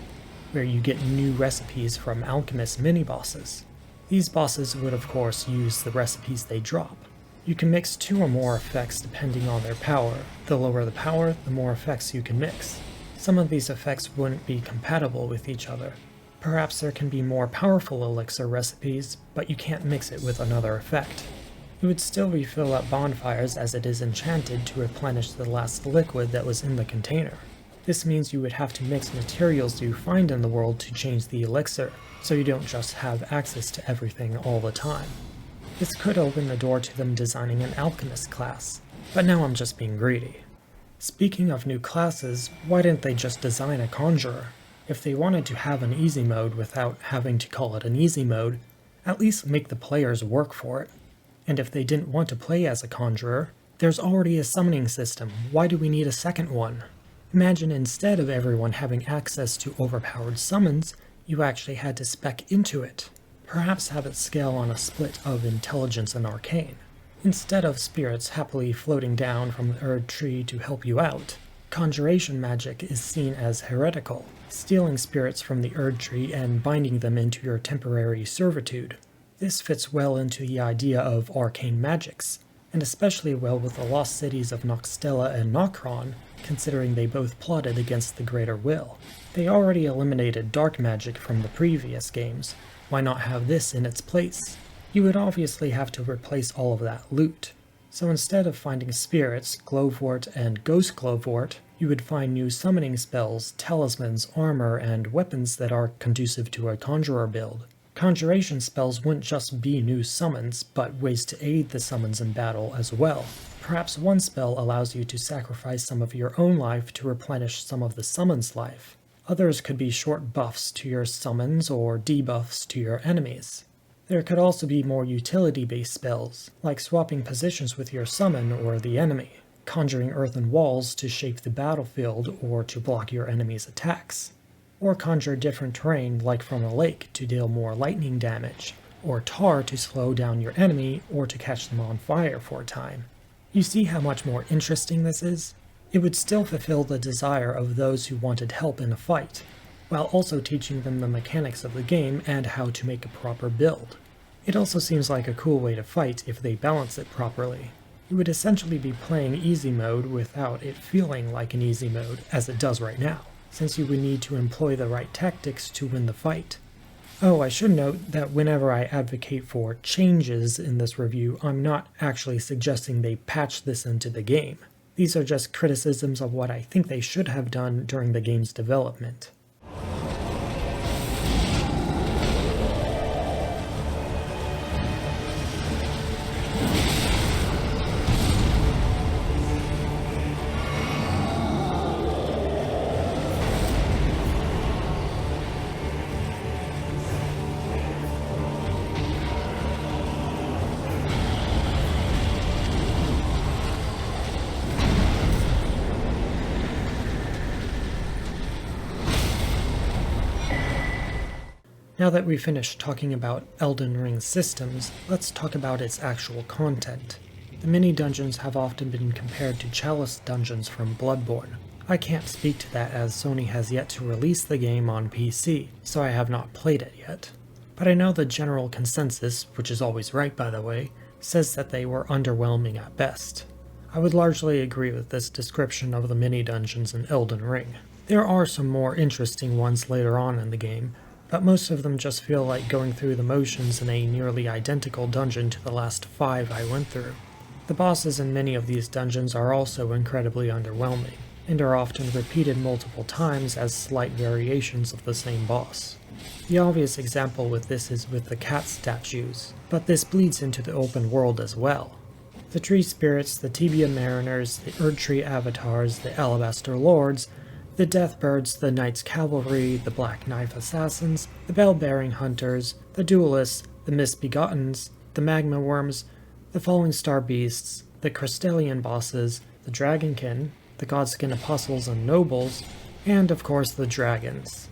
[SPEAKER 1] where you get new recipes from alchemist mini-bosses. These bosses would of course use the recipes they drop. You can mix 2 or more effects depending on their power. The lower the power, the more effects you can mix. Some of these effects wouldn't be compatible with each other. Perhaps there can be more powerful elixir recipes, but you can't mix it with another effect. You would still refill up bonfires as it is enchanted to replenish the last liquid that was in the container. This means you would have to mix materials you find in the world to change the elixir, so you don't just have access to everything all the time. This could open the door to them designing an alchemist class, but now I'm just being greedy. Speaking of new classes, why didn't they just design a conjurer? If they wanted to have an easy mode without having to call it an easy mode, at least make the players work for it. And if they didn't want to play as a conjurer, there's already a summoning system, why do we need a second one? Imagine instead of everyone having access to overpowered summons, you actually had to spec into it. Perhaps have it scale on a split of intelligence and arcane. Instead of spirits happily floating down from the Erd tree to help you out, conjuration magic is seen as heretical, stealing spirits from the Erd tree and binding them into your temporary servitude. This fits well into the idea of arcane magics, and especially well with the lost cities of Noxtella and Nokron, considering they both plotted against the Greater Will. They already eliminated dark magic from the previous games. Why not have this in its place? You would obviously have to replace all of that loot. So instead of finding spirits, glowwort, and ghost glowwort, you would find new summoning spells, talismans, armor, and weapons that are conducive to a conjurer build. Conjuration spells wouldn't just be new summons, but ways to aid the summons in battle as well. Perhaps one spell allows you to sacrifice some of your own life to replenish some of the summon's life. Others could be short buffs to your summons or debuffs to your enemies. There could also be more utility-based spells, like swapping positions with your summon or the enemy, conjuring earthen walls to shape the battlefield or to block your enemy's attacks, or conjure different terrain like from a lake to deal more lightning damage, or tar to slow down your enemy or to catch them on fire for a time. You see how much more interesting this is? It would still fulfill the desire of those who wanted help in a fight, while also teaching them the mechanics of the game and how to make a proper build. It also seems like a cool way to fight if they balance it properly. You would essentially be playing easy mode without it feeling like an easy mode, as it does right now, since you would need to employ the right tactics to win the fight. Oh, I should note that whenever I advocate for changes in this review, I'm not actually suggesting they patch this into the game. These are just criticisms of what I think they should have done during the game's development. Now that we've finished talking about Elden Ring systems, let's talk about its actual content. The mini-dungeons have often been compared to Chalice dungeons from Bloodborne. I can't speak to that as Sony has yet to release the game on PC, so I have not played it yet. But I know the general consensus, which is always right by the way, says that they were underwhelming at best. I would largely agree with this description of the mini-dungeons in Elden Ring. There are some more interesting ones later on in the game, but most of them just feel like going through the motions in a nearly identical dungeon to the last 5 I went through. The bosses in many of these dungeons are also incredibly underwhelming, and are often repeated multiple times as slight variations of the same boss. The obvious example with this is with the cat statues, but this bleeds into the open world as well. The tree spirits, the tibia mariners, the Erdtree avatars, the alabaster lords, the Deathbirds, the Knights Cavalry, the Black Knife Assassins, the Bell-Bearing Hunters, the Duelists, the Misbegottens, the Magma Worms, the Falling Star Beasts, the Crystallian Bosses, the Dragonkin, the Godskin Apostles and Nobles, and of course the Dragons.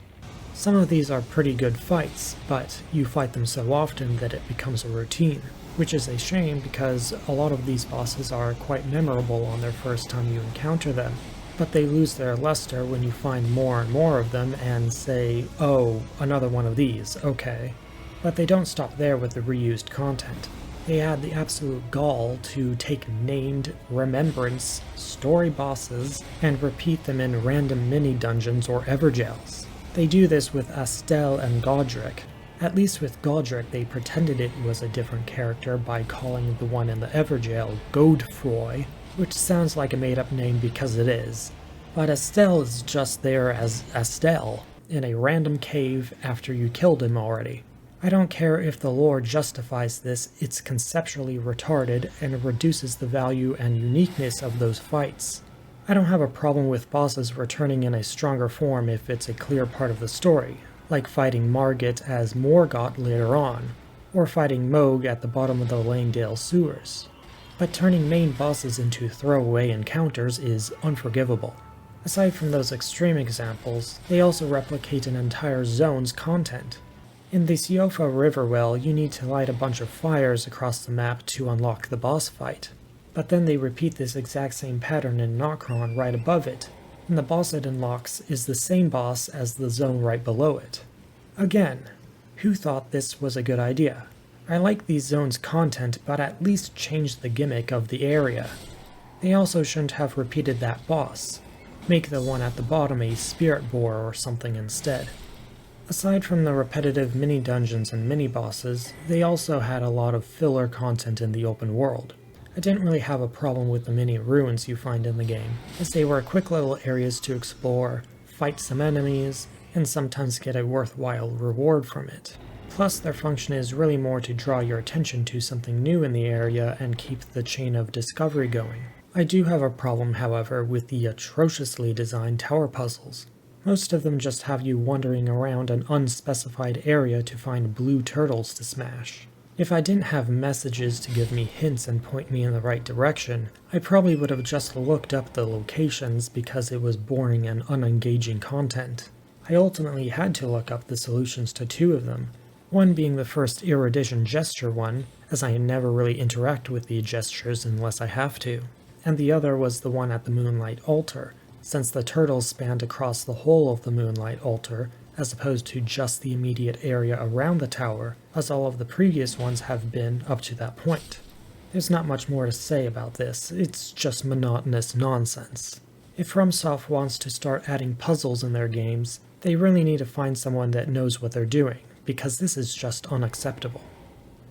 [SPEAKER 1] Some of these are pretty good fights, but you fight them so often that it becomes a routine, which is a shame because a lot of these bosses are quite memorable on their first time you encounter them. But they lose their luster when you find more and more of them and say, oh, another one of these, okay. But they don't stop there with the reused content. They add the absolute gall to take named remembrance story bosses and repeat them in random mini-dungeons or everjails. They do this with Astel and Godric. At least with Godric they pretended it was a different character by calling the one in the everjail Godefroy, which sounds like a made-up name because it is, but Astel is just there as Astel, in a random cave after you killed him already. I don't care if the lore justifies this, it's conceptually retarded and reduces the value and uniqueness of those fights. I don't have a problem with bosses returning in a stronger form if it's a clear part of the story, like fighting Margit as Morgott later on, or fighting Moog at the bottom of the Langdale sewers. But turning main bosses into throwaway encounters is unforgivable. Aside from those extreme examples, they also replicate an entire zone's content. In the Siofa Riverwell, you need to light a bunch of fires across the map to unlock the boss fight. But then they repeat this exact same pattern in Nokron right above it, and the boss it unlocks is the same boss as the zone right below it. Again, who thought this was a good idea? I like these zones' content, but at least change the gimmick of the area. They also shouldn't have repeated that boss. Make the one at the bottom a spirit boar or something instead. Aside from the repetitive mini-dungeons and mini-bosses, they also had a lot of filler content in the open world. I didn't really have a problem with the mini-ruins you find in the game, as they were quick little areas to explore, fight some enemies, and sometimes get a worthwhile reward from it. Plus, their function is really more to draw your attention to something new in the area and keep the chain of discovery going. I do have a problem, however, with the atrociously designed tower puzzles. Most of them just have you wandering around an unspecified area to find blue turtles to smash. If I didn't have messages to give me hints and point me in the right direction, I probably would have just looked up the locations because it was boring and unengaging content. I ultimately had to look up the solutions to two of them, one being the first Iridition gesture one, as I never really interact with the gestures unless I have to, and the other was the one at the Moonlight Altar, since the turtles spanned across the whole of the Moonlight Altar, as opposed to just the immediate area around the tower, as all of the previous ones have been up to that point. There's not much more to say about this, it's just monotonous nonsense. If FromSoft wants to start adding puzzles in their games, they really need to find someone that knows what they're doing, because this is just unacceptable.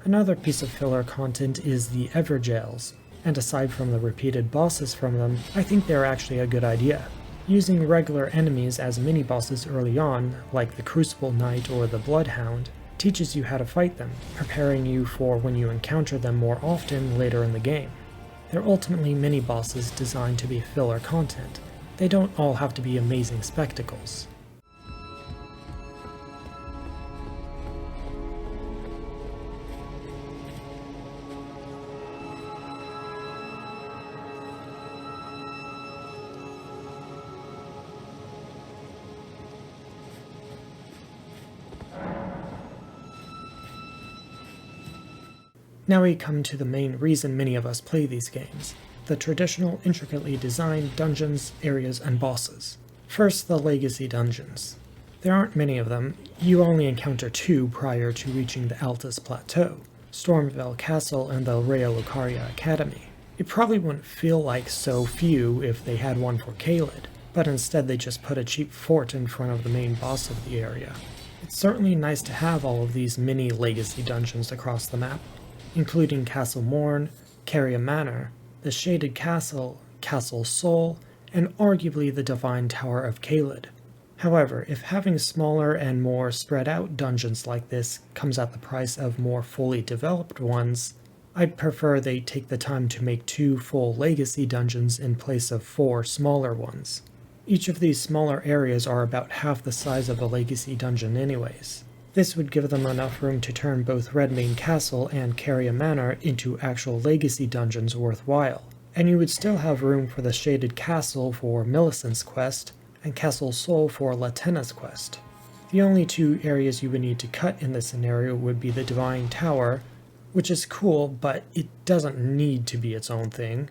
[SPEAKER 1] Another piece of filler content is the Everjails, and aside from the repeated bosses from them, I think they're actually a good idea. Using regular enemies as mini-bosses early on, like the Crucible Knight or the Bloodhound, teaches you how to fight them, preparing you for when you encounter them more often later in the game. They're ultimately mini-bosses designed to be filler content. They don't all have to be amazing spectacles. Now we come to the main reason many of us play these games, the traditional intricately designed dungeons, areas, and bosses. First, the Legacy Dungeons. There aren't many of them, you only encounter two prior to reaching the Altus Plateau, Stormvale Castle and the Raya Lucaria Academy. It probably wouldn't feel like so few if they had one for Caelid, but instead they just put a cheap fort in front of the main boss of the area. It's certainly nice to have all of these mini Legacy Dungeons across the map, including Castle Morn, Caria Manor, the Shaded Castle, Castle Sol, and arguably the Divine Tower of Caelid. However, if having smaller and more spread out dungeons like this comes at the price of more fully developed ones, I'd prefer they take the time to make 2 full Legacy dungeons in place of 4 smaller ones. Each of these smaller areas are about half the size of a Legacy dungeon anyways. This would give them enough room to turn both Redmane Castle and Caria Manor into actual Legacy dungeons worthwhile, and you would still have room for the Shaded Castle for Millicent's quest, and Castle Sol for Latenna's quest. The only 2 areas you would need to cut in this scenario would be the Divine Tower, which is cool, but it doesn't need to be its own thing,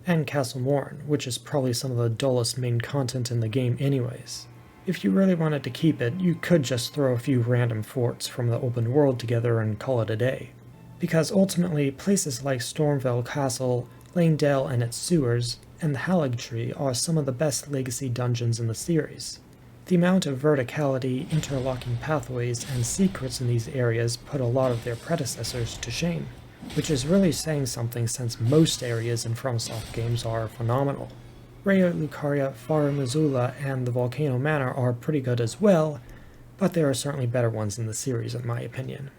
[SPEAKER 1] and Castle Morn, which is probably some of the dullest main content in the game anyways. If you really wanted to keep it, you could just throw a few random forts from the open world together and call it a day. Because ultimately, places like Stormvale Castle, Lanedale and its sewers, and the Haligtree are some of the best Legacy dungeons in the series. The amount of verticality, interlocking pathways, and secrets in these areas put a lot of their predecessors to shame, which is really saying something since most areas in FromSoft games are phenomenal. Raya Lucaria, Far Missoula, and the Volcano Manor are pretty good as well, but there are certainly better ones in the series in my opinion.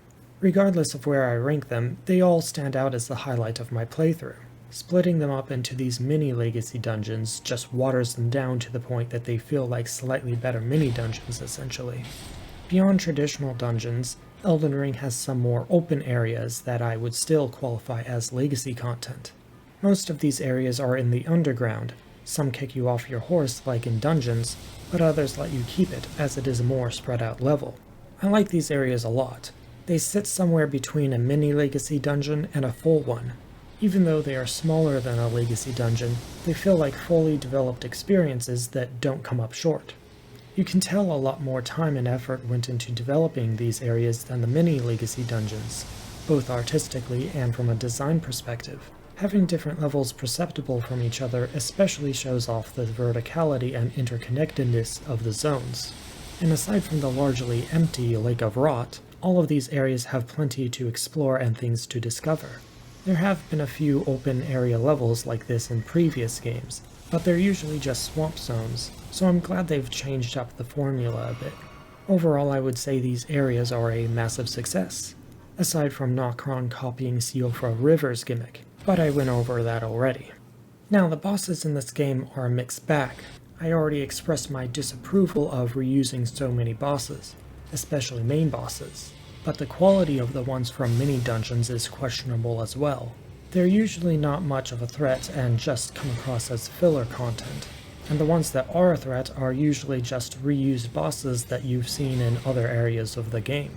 [SPEAKER 1] Regardless of where I rank them, they all stand out as the highlight of my playthrough. Splitting them up into these mini Legacy dungeons just waters them down to the point that they feel like slightly better mini dungeons essentially. Beyond traditional dungeons, Elden Ring has some more open areas that I would still qualify as Legacy content. Most of these areas are in the underground. Some kick you off your horse like in dungeons, but others let you keep it as it is a more spread out level. I like these areas a lot. They sit somewhere between a mini Legacy dungeon and a full one. Even though they are smaller than a Legacy dungeon, they feel like fully developed experiences that don't come up short. You can tell a lot more time and effort went into developing these areas than the mini Legacy dungeons, both artistically and from a design perspective. Having different levels perceptible from each other especially shows off the verticality and interconnectedness of the zones. And aside from the largely empty Lake of Rot, all of these areas have plenty to explore and things to discover. There have been a few open area levels like this in previous games, but they're usually just swamp zones, so I'm glad they've changed up the formula a bit. Overall, I would say these areas are a massive success, aside from Nokron copying Siofra River's gimmick, but I went over that already. Now, the bosses in this game are a mixed bag. I already expressed my disapproval of reusing so many bosses, especially main bosses, but the quality of the ones from mini-dungeons is questionable as well. They're usually not much of a threat and just come across as filler content, and the ones that are a threat are usually just reused bosses that you've seen in other areas of the game.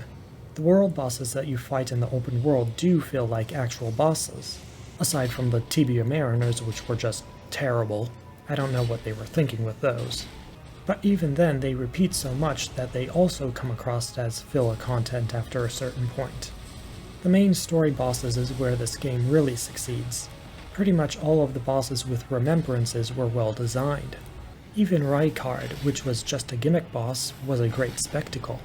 [SPEAKER 1] The world bosses that you fight in the open world do feel like actual bosses, aside from the Tibia Mariners, which were just terrible. I don't know what they were thinking with those. But even then, they repeat so much that they also come across as filler content after a certain point. The main story bosses is where this game really succeeds. Pretty much all of the bosses with remembrances were well designed. Even Rykard, which was just a gimmick boss, was a great spectacle.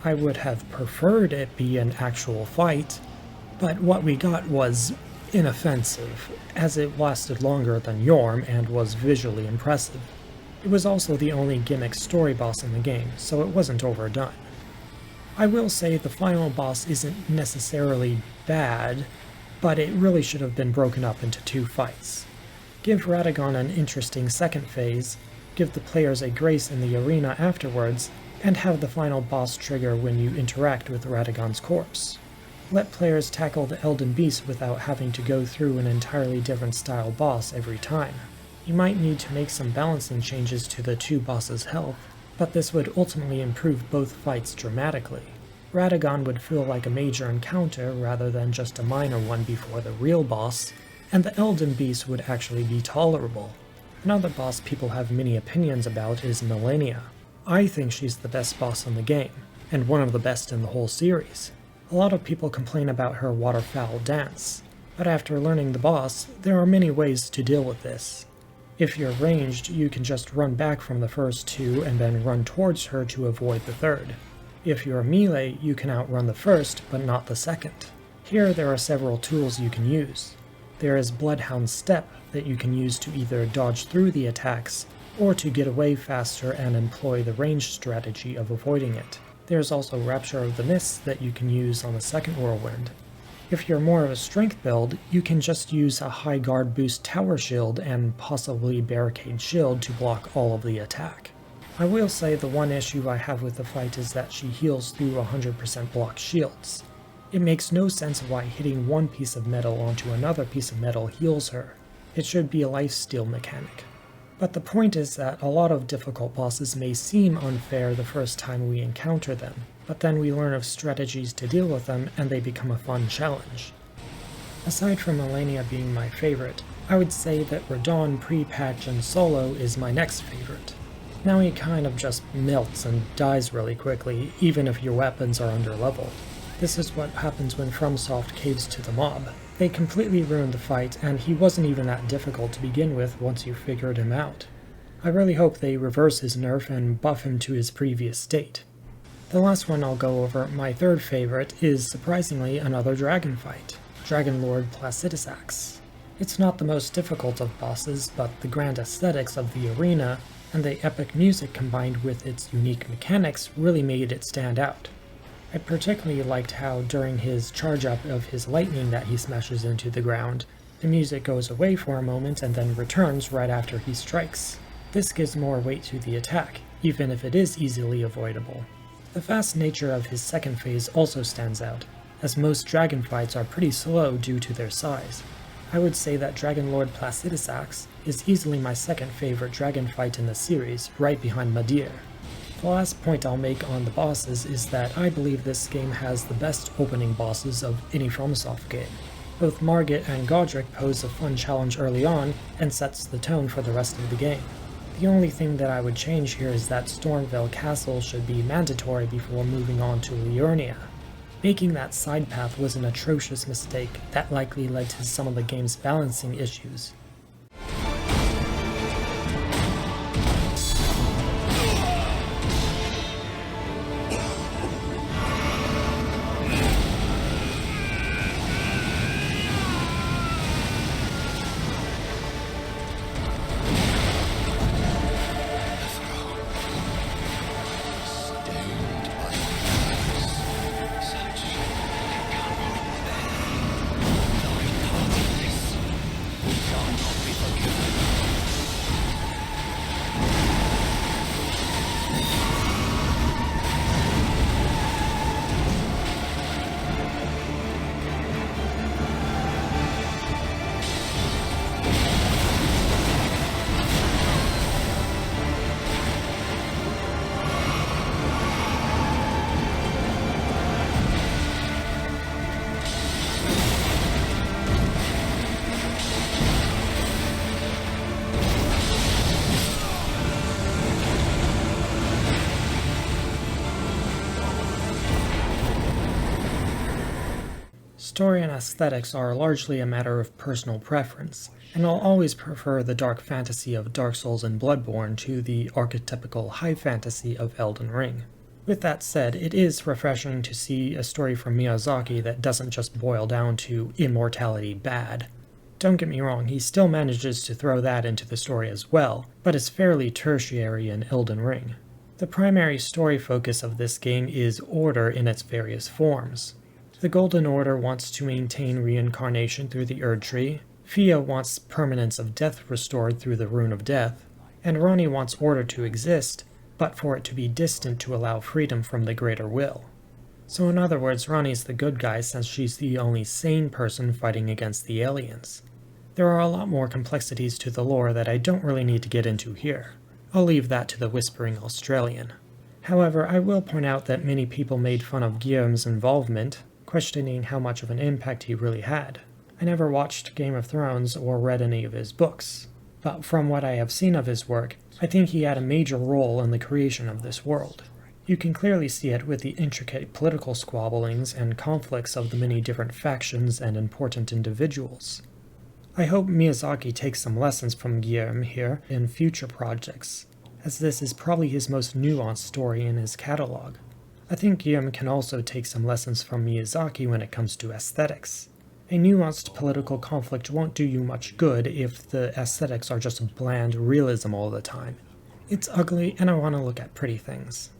[SPEAKER 1] I would have preferred it be an actual fight, but what we got was inoffensive, as it lasted longer than Yorm and was visually impressive. It was also the only gimmick story boss in the game, so it wasn't overdone. I will say the final boss isn't necessarily bad, but it really should have been broken up into 2 fights. Give Radagon an interesting second phase, give the players a grace in the arena afterwards, and have the final boss trigger when you interact with Radagon's corpse. Let players tackle the Elden Beast without having to go through an entirely different style boss every time. You might need to make some balancing changes to the 2 bosses' health, but this would ultimately improve both fights dramatically. Radagon would feel like a major encounter rather than just a minor one before the real boss, and the Elden Beast would actually be tolerable. Another boss people have many opinions about is Millennia. I think she's the best boss in the game, and one of the best in the whole series. A lot of people complain about her waterfowl dance, but after learning the boss, there are many ways to deal with this. If you're ranged, you can just run back from the first 2 and then run towards her to avoid the third. If you're melee, you can outrun the first, but not the second. Here there are several tools you can use. There is Bloodhound's Step that you can use to either dodge through the attacks, or to get away faster and employ the ranged strategy of avoiding it. There's also Rapture of the Mist that you can use on the second whirlwind. If you're more of a strength build, you can just use a high guard boost tower shield and possibly barricade shield to block all of the attack. I will say the one issue I have with the fight is that she heals through 100% block shields. It makes no sense why hitting one piece of metal onto another piece of metal heals her. It should be a lifesteal mechanic. But the point is that a lot of difficult bosses may seem unfair the first time we encounter them, but then we learn of strategies to deal with them and they become a fun challenge. Aside from Millennia being my favorite, I would say that Radon pre-patch and solo is my next favorite. Now he kind of just melts and dies really quickly, even if your weapons are underleveled. This is what happens when FromSoft caves to the mob. They completely ruined the fight, and he wasn't even that difficult to begin with once you figured him out. I really hope they reverse his nerf and buff him to his previous state. The last one I'll go over, my third favorite, is surprisingly another dragon fight, Dragon Lord Placidusax. It's not the most difficult of bosses, but the grand aesthetics of the arena and the epic music combined with its unique mechanics really made it stand out. I particularly liked how during his charge up of his lightning that he smashes into the ground, the music goes away for a moment and then returns right after he strikes. This gives more weight to the attack, even if it is easily avoidable. The fast nature of his second phase also stands out, as most dragon fights are pretty slow due to their size. I would say that Dragon Lord Placidusax is easily my second favorite dragon fight in the series, right behind Madir. The last point I'll make on the bosses is that I believe this game has the best opening bosses of any FromSoft game. Both Margit and Godric pose a fun challenge early on and sets the tone for the rest of the game. The only thing that I would change here is that Stormveil Castle should be mandatory before moving on to Liurnia. Making that side path was an atrocious mistake that likely led to some of the game's balancing issues. Story and aesthetics are largely a matter of personal preference, and I'll always prefer the dark fantasy of Dark Souls and Bloodborne to the archetypical high fantasy of Elden Ring. With that said, it is refreshing to see a story from Miyazaki that doesn't just boil down to immortality bad. Don't get me wrong, he still manages to throw that into the story as well, but it's fairly tertiary in Elden Ring. The primary story focus of this game is order in its various forms. The Golden Order wants to maintain reincarnation through the Erd Tree, Fia wants permanence of death restored through the Rune of Death, and Ranni wants order to exist, but for it to be distant to allow freedom from the greater will. So in other words, Ranni's the good guy since she's the only sane person fighting against the aliens. There are a lot more complexities to the lore that I don't really need to get into here. I'll leave that to the Whispering Australian. However, I will point out that many people made fun of Guillaume's involvement, questioning how much of an impact he really had. I never watched Game of Thrones or read any of his books, but from what I have seen of his work, I think he had a major role in the creation of this world. You can clearly see it with the intricate political squabblings and conflicts of the many different factions and important individuals. I hope Miyazaki takes some lessons from Guillaume here in future projects, as this is probably his most nuanced story in his catalog. I think Guillaume can also take some lessons from Miyazaki when it comes to aesthetics. A nuanced political conflict won't do you much good if the aesthetics are just bland realism all the time. It's ugly and I want to look at pretty things.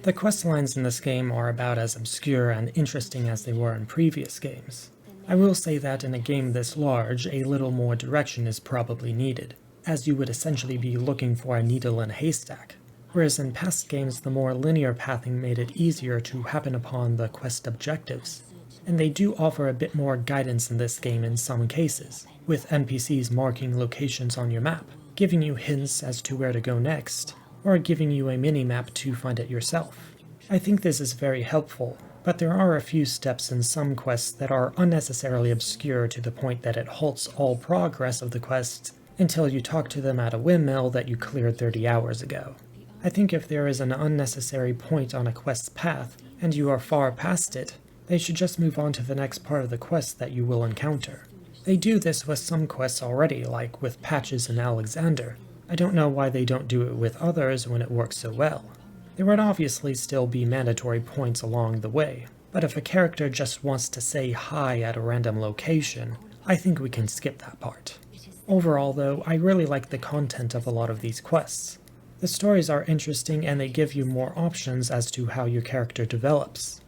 [SPEAKER 1] The questlines in this game are about as obscure and interesting as they were in previous games. I will say that in a game this large, a little more direction is probably needed, as you would essentially be looking for a needle in a haystack. Whereas in past games the more linear pathing made it easier to happen upon the quest objectives. And they do offer a bit more guidance in this game in some cases, with NPCs marking locations on your map, giving you hints as to where to go next, or giving you a mini-map to find it yourself. I think this is very helpful, but there are a few steps in some quests that are unnecessarily obscure to the point that it halts all progress of the quest until you talk to them at a windmill that you cleared 30 hours ago. I think if there is an unnecessary point on a quest's path, and you are far past it, they should just move on to the next part of the quest that you will encounter. They do this with some quests already, like with Patches and Alexander. I don't know why they don't do it with others when it works so well. There would obviously still be mandatory points along the way, but if a character just wants to say hi at a random location, I think we can skip that part. Overall though, I really like the content of a lot of these quests. The stories are interesting and they give you more options as to how your character develops.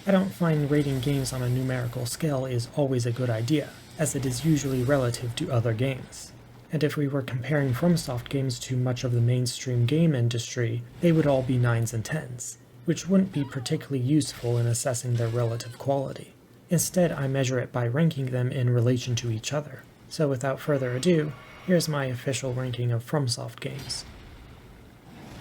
[SPEAKER 1] I don't find rating games on a numerical scale is always a good idea, as it is usually relative to other games. And if we were comparing FromSoft games to much of the mainstream game industry, they would all be 9s and 10s, which wouldn't be particularly useful in assessing their relative quality. Instead, I measure it by ranking them in relation to each other. So without further ado, here's my official ranking of FromSoft games.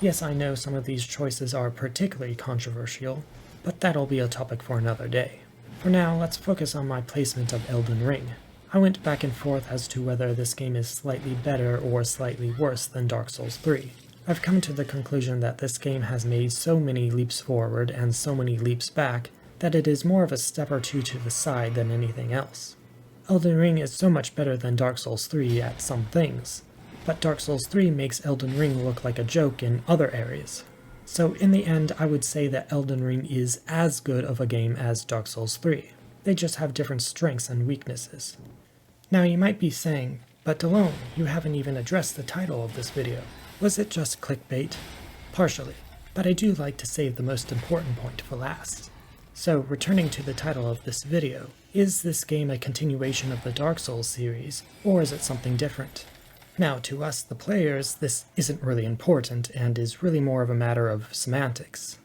[SPEAKER 1] Yes, I know some of these choices are particularly controversial, but that'll be a topic for another day. For now, let's focus on my placement of Elden Ring. I went back and forth as to whether this game is slightly better or slightly worse than Dark Souls 3. I've come to the conclusion that this game has made so many leaps forward and so many leaps back that it is more of a step or two to the side than anything else. Elden Ring is so much better than Dark Souls 3 at some things, but Dark Souls 3 makes Elden Ring look like a joke in other areas. So in the end, I would say that Elden Ring is as good of a game as Dark Souls 3. They just have different strengths and weaknesses. Now you might be saying, but Delone, you haven't even addressed the title of this video. Was it just clickbait? Partially, but I do like to save the most important point for last. So returning to the title of this video, is this game a continuation of the Dark Souls series, or is it something different? Now, to us, the players, this isn't really important and is really more of a matter of semantics.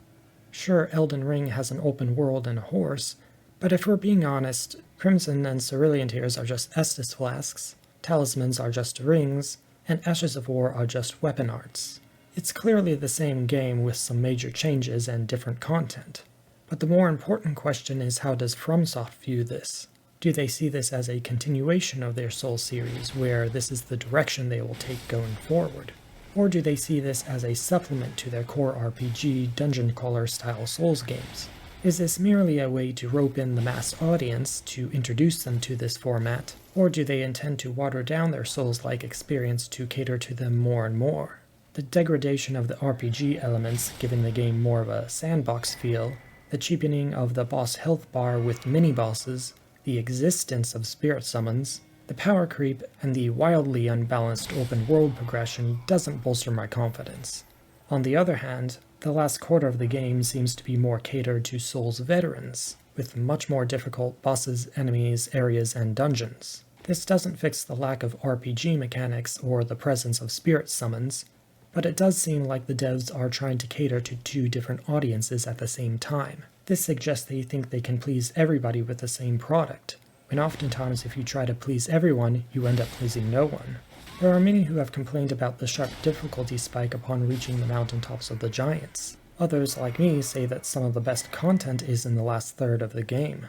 [SPEAKER 1] Sure, Elden Ring has an open world and a horse, but if we're being honest, Crimson and Cerulean Tears are just Estus flasks, Talismans are just rings, and Ashes of War are just weapon arts. It's clearly the same game with some major changes and different content. But the more important question is, how does FromSoft view this? Do they see this as a continuation of their Souls series, where this is the direction they will take going forward? Or do they see this as a supplement to their core RPG, dungeon crawler style Souls games? Is this merely a way to rope in the mass audience to introduce them to this format, or do they intend to water down their Souls-like experience to cater to them more and more? The degradation of the RPG elements, giving the game more of a sandbox feel, the cheapening of the boss health bar with mini-bosses, the existence of spirit summons, the power creep, and the wildly unbalanced open world progression doesn't bolster my confidence. On the other hand, the last quarter of the game seems to be more catered to Souls veterans, with much more difficult bosses, enemies, areas, and dungeons. This doesn't fix the lack of RPG mechanics or the presence of spirit summons, but it does seem like the devs are trying to cater to two different audiences at the same time. This suggests they think they can please everybody with the same product, when oftentimes if you try to please everyone, you end up pleasing no one. There are many who have complained about the sharp difficulty spike upon reaching the mountaintops of the giants. Others, like me, say that some of the best content is in the last third of the game.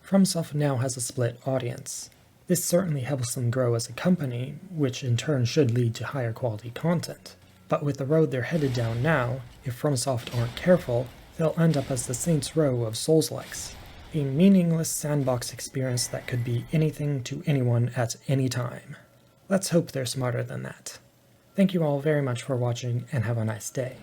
[SPEAKER 1] FromSoft now has a split audience. This certainly helps them grow as a company, which in turn should lead to higher quality content. But with the road they're headed down now, if FromSoft aren't careful, they'll end up as the Saints Row of Souls-likes. A meaningless sandbox experience that could be anything to anyone at any time. Let's hope they're smarter than that. Thank you all very much for watching, and have a nice day.